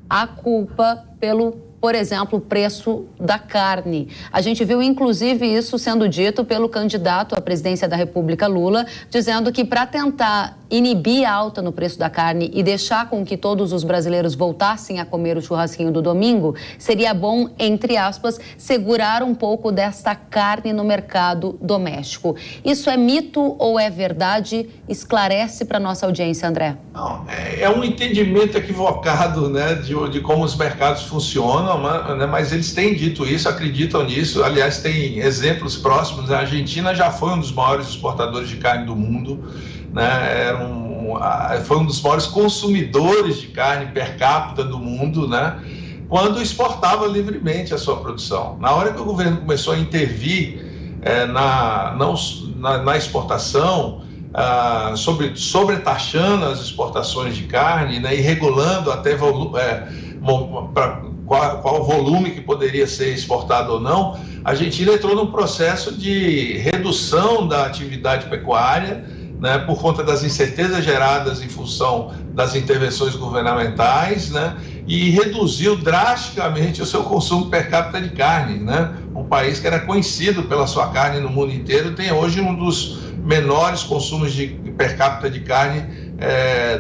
a culpa pelo, por exemplo, o preço da carne. A gente viu, inclusive, isso sendo dito pelo candidato à presidência da República, Lula, dizendo que para tentar inibir a alta no preço da carne e deixar com que todos os brasileiros voltassem a comer o churrasquinho do domingo, seria bom, entre aspas, segurar um pouco desta carne no mercado doméstico. Isso é mito ou é verdade? Esclarece para nossa audiência, André. Não, é um entendimento equivocado, né, de como os mercados funcionam, né, mas eles têm dito isso, acreditam nisso. Aliás, tem exemplos próximos. A Argentina já foi um dos maiores exportadores de carne do mundo, né, foi um dos maiores consumidores de carne per capita do mundo, né, quando exportava livremente a sua produção. Na hora que o governo começou a intervir na exportação, sobretaxando as exportações de carne, né, e regulando até qual volume que poderia ser exportado ou não, a Argentina entrou num processo de redução da atividade pecuária, né, por conta das incertezas geradas em função das intervenções governamentais, né, e reduziu drasticamente o seu consumo per capita de carne, né? Um país que era conhecido pela sua carne no mundo inteiro tem hoje um dos menores consumos per capita de carne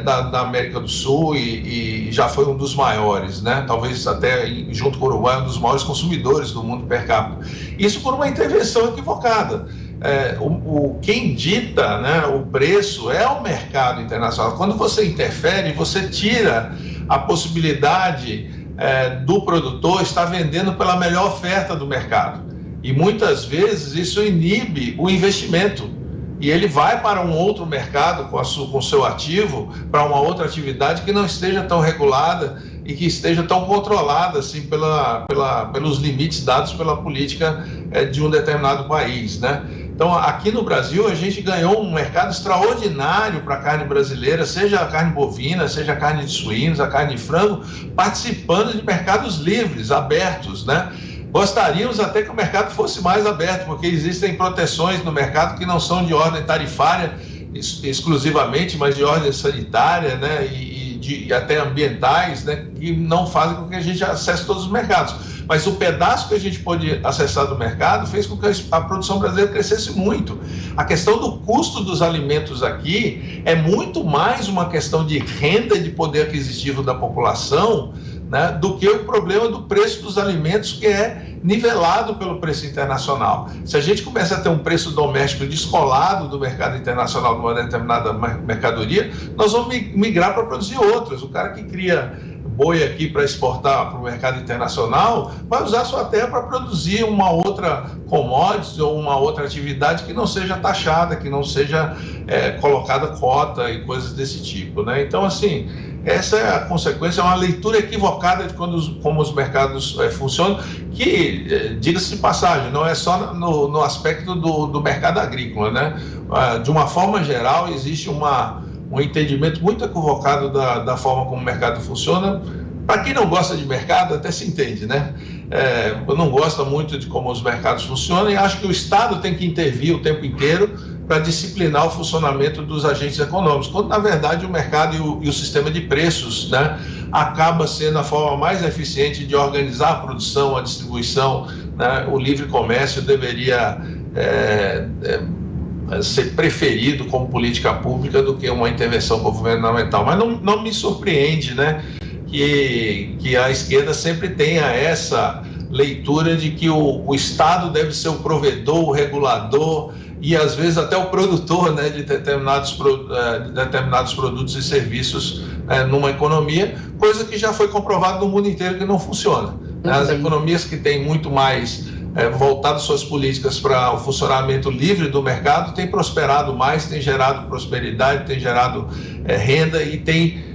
da América do Sul e já foi um dos maiores, né? Talvez até junto com o Uruguai um dos maiores consumidores do mundo per capita. Isso por uma intervenção equivocada. Quem dita, né, o preço é o mercado internacional. Quando você interfere, você tira a possibilidade do produtor estar vendendo pela melhor oferta do mercado. E muitas vezes isso inibe o investimento. E ele vai para um outro mercado com o seu ativo, para uma outra atividade que não esteja tão regulada e que esteja tão controlada assim, pelos limites dados pela política de um determinado país, né? Então, aqui no Brasil, a gente ganhou um mercado extraordinário para a carne brasileira, seja a carne bovina, seja a carne de suínos, a carne de frango, participando de mercados livres, abertos, né? Gostaríamos até que o mercado fosse mais aberto, porque existem proteções no mercado que não são de ordem tarifária exclusivamente, mas de ordem sanitária, né, e até ambientais, né, que não fazem com que a gente acesse todos os mercados. Mas o pedaço que a gente pôde acessar do mercado fez com que a produção brasileira crescesse muito. A questão do custo dos alimentos aqui é muito mais uma questão de renda e de poder aquisitivo da população, né, do que o problema do preço dos alimentos, que é nivelado pelo preço internacional. Se a gente começa a ter um preço doméstico descolado do mercado internacional de uma determinada mercadoria, nós vamos migrar para produzir outras. O cara que cria boi aqui para exportar para o mercado internacional vai usar sua terra para produzir uma outra commodity ou uma outra atividade que não seja taxada, que não seja colocada cota e coisas desse tipo, né? Então, assim, essa é a consequência, é uma leitura equivocada de como os mercados funcionam, que, diga-se de passagem, não é só no aspecto do mercado agrícola, né? De uma forma geral, existe um entendimento muito equivocado da forma como o mercado funciona. Para quem não gosta de mercado, até se entende, né? Não gosta muito de como os mercados funcionam e acha que o Estado tem que intervir o tempo inteiro para disciplinar o funcionamento dos agentes econômicos, quando, na verdade, o mercado e o sistema de preços, né, acaba sendo a forma mais eficiente de organizar a produção, a distribuição, né? O livre comércio deveria ser preferido como política pública do que uma intervenção governamental. Mas não me surpreende, né, que a esquerda sempre tenha essa leitura de que o Estado deve ser o provedor, o regulador e às vezes até o produtor, né, de determinados produtos e serviços numa economia, coisa que já foi comprovada no mundo inteiro que não funciona. As economias que têm muito mais voltado suas políticas para o funcionamento livre do mercado têm prosperado mais, têm gerado prosperidade, têm gerado renda e têm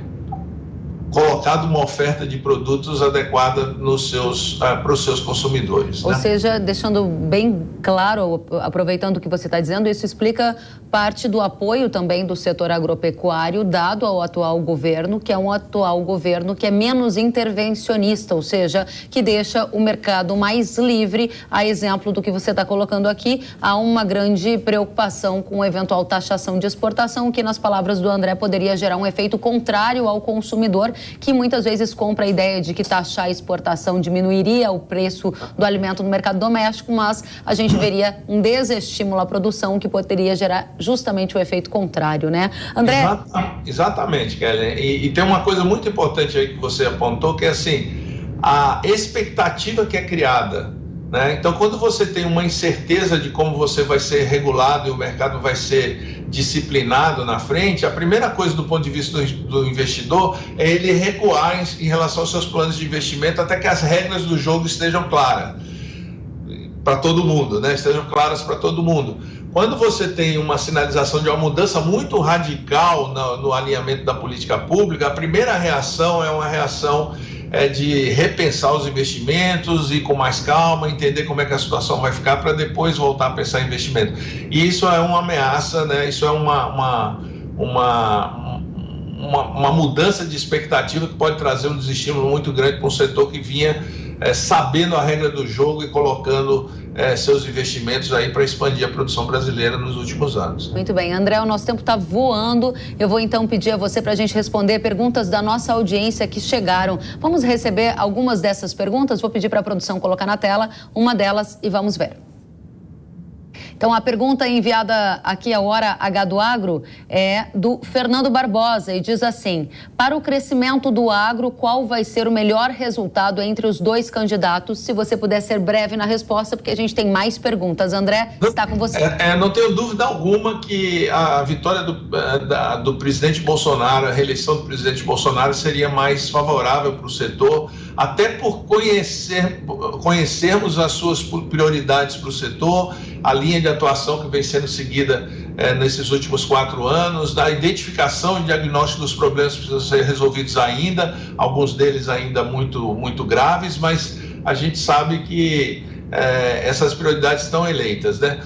colocado uma oferta de produtos adequada para os seus consumidores. Ou né? seja, deixando bem claro, aproveitando o que você está dizendo, isso explica parte do apoio também do setor agropecuário dado ao atual governo, que é um atual governo que é menos intervencionista, ou seja, que deixa o mercado mais livre. A exemplo do que você está colocando aqui, há uma grande preocupação com eventual taxação de exportação, que nas palavras do André poderia gerar um efeito contrário ao consumidor, que muitas vezes compra a ideia de que taxar a exportação diminuiria o preço do alimento no mercado doméstico, mas a gente veria um desestímulo à produção que poderia gerar justamente o efeito contrário, né? André? Exatamente, Kelly. E tem uma coisa muito importante aí que você apontou, que é assim, a expectativa que é criada, né? Então, quando você tem uma incerteza de como você vai ser regulado e o mercado vai ser disciplinado na frente, a primeira coisa do ponto de vista do investidor é ele recuar em relação aos seus planos de investimento até que as regras do jogo estejam claras para todo mundo, né? Estejam claras para todo mundo. Quando você tem uma sinalização de uma mudança muito radical no alinhamento da política pública, a primeira reação é uma reação de repensar os investimentos e com mais calma, entender como é que a situação vai ficar para depois voltar a pensar em investimento. E isso é uma ameaça, né? Isso é uma mudança de expectativa que pode trazer um desestímulo muito grande para um setor que vinha sabendo a regra do jogo e colocando seus investimentos aí para expandir a produção brasileira nos últimos anos. Muito bem, André, o nosso tempo está voando. Eu vou então pedir a você para a gente responder perguntas da nossa audiência que chegaram. Vamos receber algumas dessas perguntas. Vou pedir para a produção colocar na tela uma delas e vamos ver. Então, a pergunta enviada aqui à Hora H do Agro é do Fernando Barbosa e diz assim: para o crescimento do agro, qual vai ser o melhor resultado entre os dois candidatos? Se você puder ser breve na resposta, porque a gente tem mais perguntas. André, está com você. Não tenho dúvida alguma que a vitória do presidente Bolsonaro, a reeleição do presidente Bolsonaro seria mais favorável para o setor, até por conhecermos as suas prioridades para o setor, a linha de atuação que vem sendo seguida nesses últimos 4 anos, da identificação e diagnóstico dos problemas que precisam ser resolvidos ainda, alguns deles ainda muito, muito graves, mas a gente sabe que essas prioridades estão eleitas, né?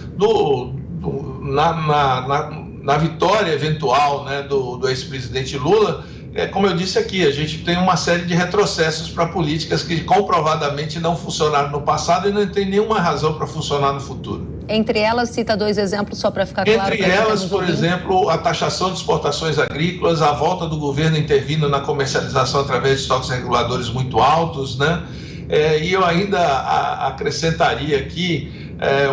Na vitória eventual, né, do ex-presidente Lula, como eu disse aqui, a gente tem uma série de retrocessos para políticas que comprovadamente não funcionaram no passado e não tem nenhuma razão para funcionar no futuro. Entre elas, cita 2 exemplos só para ficar claro. Entre elas, por exemplo, a taxação de exportações agrícolas, a volta do governo intervindo na comercialização através de estoques reguladores muito altos, né? E eu ainda acrescentaria aqui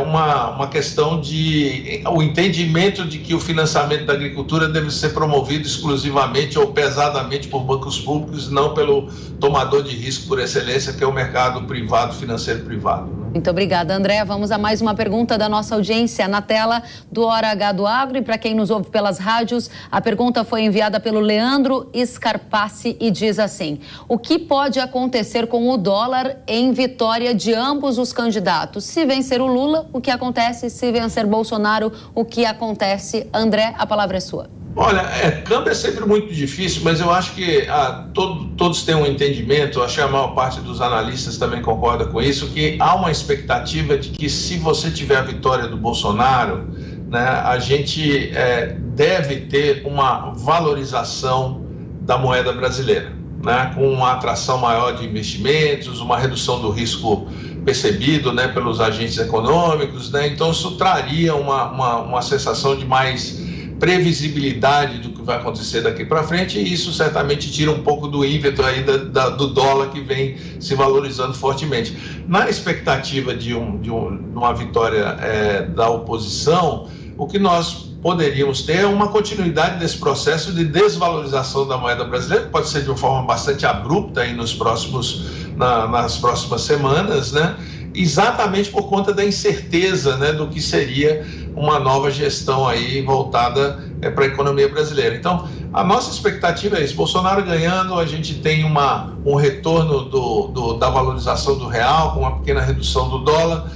uma questão de o entendimento de que o financiamento da agricultura deve ser promovido exclusivamente ou pesadamente por bancos públicos, não pelo tomador de risco por excelência, que é o mercado privado, financeiro privado. Muito obrigada, André. Vamos a mais uma pergunta da nossa audiência na tela do Hora H do Agro. E para quem nos ouve pelas rádios, a pergunta foi enviada pelo Leandro Scarpassi e diz assim: o que pode acontecer com o dólar em vitória de ambos os candidatos? Se vencer o Lula, o que acontece? Se vencer Bolsonaro, o que acontece? André, a palavra é sua. Olha, câmbio é sempre muito difícil, mas eu acho que todos têm um entendimento, acho que a maior parte dos analistas também concorda com isso, que há uma expectativa de que se você tiver a vitória do Bolsonaro, né, a gente deve ter uma valorização da moeda brasileira, né, com uma atração maior de investimentos, uma redução do risco percebido, né, pelos agentes econômicos, né, então isso traria uma sensação de mais previsibilidade do que vai acontecer daqui para frente, e isso certamente tira um pouco do ímpeto aí do dólar, que vem se valorizando fortemente. Na expectativa de uma vitória da oposição, o que nós poderíamos ter é uma continuidade desse processo de desvalorização da moeda brasileira, que pode ser de uma forma bastante abrupta aí nas próximas semanas, né? Exatamente por conta da incerteza, né, do que seria uma nova gestão aí voltada para a economia brasileira. Então, a nossa expectativa é isso: Bolsonaro ganhando, a gente tem um retorno da valorização do real, com uma pequena redução do dólar,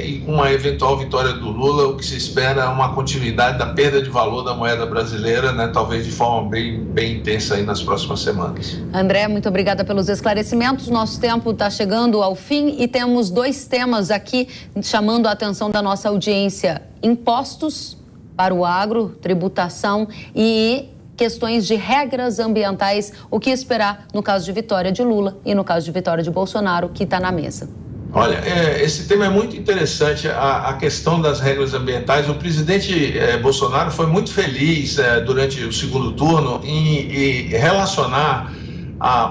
e com uma eventual vitória do Lula, o que se espera é uma continuidade da perda de valor da moeda brasileira, né, talvez de forma bem intensa aí nas próximas semanas. André, muito obrigada pelos esclarecimentos. Nosso tempo está chegando ao fim e temos 2 temas aqui chamando a atenção da nossa audiência: impostos para o agro, tributação e questões de regras ambientais. O que esperar no caso de vitória de Lula e no caso de vitória de Bolsonaro, que está na mesa. Olha, esse tema é muito interessante, a questão das regras ambientais. O presidente Bolsonaro foi muito feliz durante o segundo turno em relacionar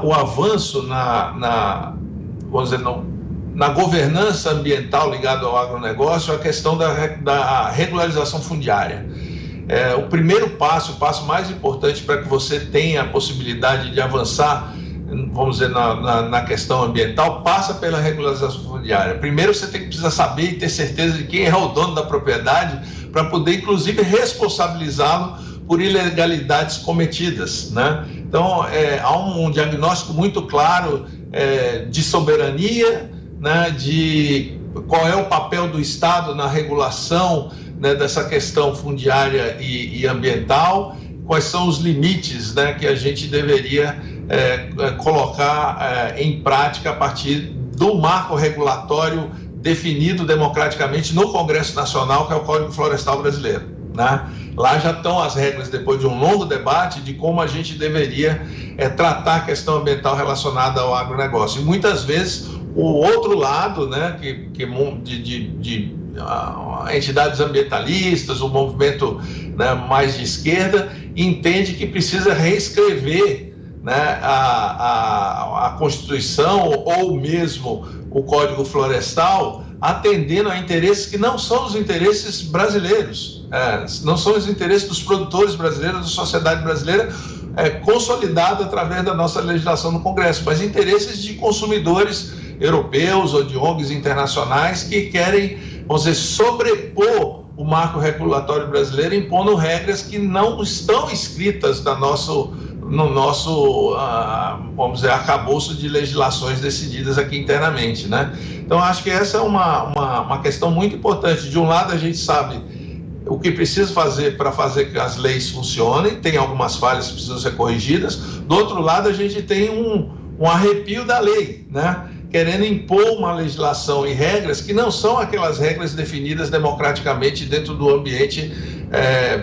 o avanço vamos dizer, na governança ambiental ligada ao agronegócio à questão da regularização fundiária. O primeiro passo, o passo mais importante para que você tenha a possibilidade de avançar, vamos dizer, na questão ambiental, passa pela regularização fundiária. Primeiro você precisa saber e ter certeza de quem é o dono da propriedade para poder, inclusive, responsabilizá-lo por ilegalidades cometidas, né? Então, há um diagnóstico muito claro de soberania, né, de qual é o papel do Estado na regulação, né, dessa questão fundiária e ambiental, quais são os limites, né, que a gente deveria colocar em prática a partir do marco regulatório definido democraticamente no Congresso Nacional, que é o Código Florestal Brasileiro, né? Lá já estão as regras, depois de um longo debate, de como a gente deveria tratar a questão ambiental relacionada ao agronegócio. E muitas vezes o outro lado, né, de entidades ambientalistas, o movimento, né, mais de esquerda, entende que precisa reescrever, né, a Constituição ou mesmo o Código Florestal, atendendo a interesses que não são os interesses brasileiros, não são os interesses dos produtores brasileiros, da sociedade brasileira, consolidada através da nossa legislação no Congresso, mas interesses de consumidores europeus ou de ONGs internacionais que querem, vamos dizer, sobrepor o marco regulatório brasileiro, impondo regras que não estão escritas no nosso, vamos dizer, arcabouço de legislações decididas aqui internamente, né? Então, acho que essa é uma questão muito importante. De um lado, a gente sabe o que precisa fazer para fazer que as leis funcionem, tem algumas falhas que precisam ser corrigidas. Do outro lado, a gente tem um arrepio da lei, né? Querendo impor uma legislação e regras que não são aquelas regras definidas democraticamente dentro do ambiente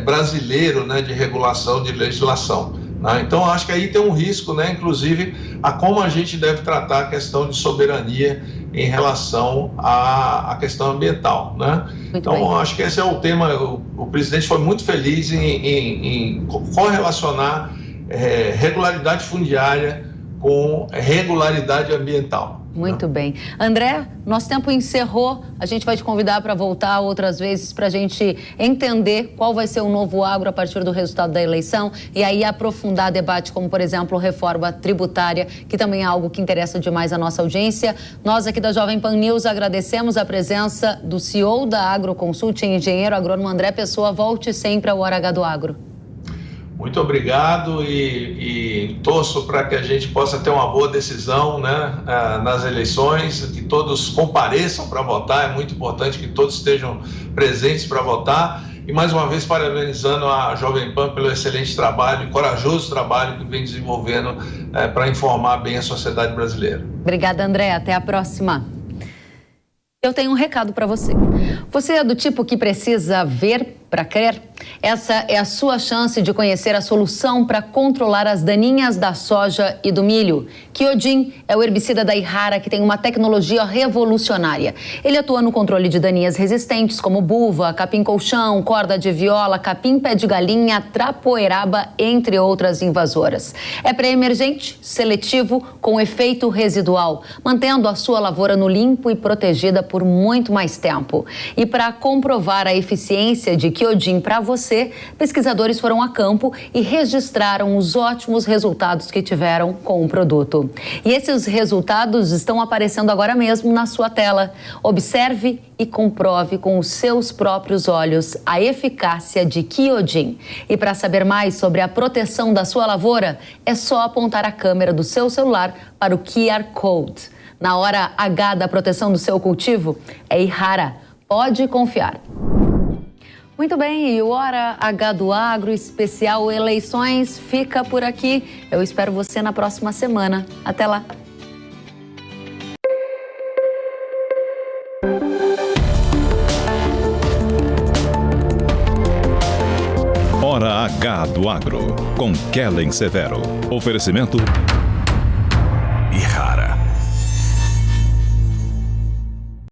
brasileiro, né, de regulação, de legislação. Então, acho que aí tem um risco, né, inclusive, a como a gente deve tratar a questão de soberania em relação à questão ambiental, né? Então, acho que esse é o tema. O presidente foi muito feliz em correlacionar regularidade fundiária com regularidade ambiental. Muito bem. André, nosso tempo encerrou. A gente vai te convidar para voltar outras vezes para a gente entender qual vai ser o novo agro a partir do resultado da eleição e aí aprofundar debate como, por exemplo, reforma tributária, que também é algo que interessa demais a nossa audiência. Nós aqui da Jovem Pan News agradecemos a presença do CEO da Agroconsulting, engenheiro agrônomo André Pessoa. Volte sempre ao Hora H do Agro. Muito obrigado e torço para que a gente possa ter uma boa decisão, né, nas eleições, que todos compareçam para votar. É muito importante que todos estejam presentes para votar. E mais uma vez parabenizando a Jovem Pan pelo excelente trabalho e corajoso trabalho que vem desenvolvendo para informar bem a sociedade brasileira. Obrigada, André. Até a próxima. Eu tenho um recado para você. Você é do tipo que precisa ver para crer? Essa é a sua chance de conhecer a solução para controlar as daninhas da soja e do milho. Kyodin é o herbicida da Ihara que tem uma tecnologia revolucionária. Ele atua no controle de daninhas resistentes como buva, capim-colchão, corda de viola, capim-pé de galinha, trapoeraba, entre outras invasoras. É pré-emergente, seletivo, com efeito residual, mantendo a sua lavoura no limpo e protegida por muito mais tempo. E para comprovar a eficiência de Kyodin para você, pesquisadores foram a campo e registraram os ótimos resultados que tiveram com o produto. E esses resultados estão aparecendo agora mesmo na sua tela. Observe e comprove com os seus próprios olhos a eficácia de Kyodin. E para saber mais sobre a proteção da sua lavoura, é só apontar a câmera do seu celular para o QR Code. Na hora H da proteção do seu cultivo, é Ihara. Pode confiar. Muito bem, e o Hora H do Agro especial eleições fica por aqui. Eu espero você na próxima semana. Até lá. Hora H do Agro, com Kellen Severo. Oferecimento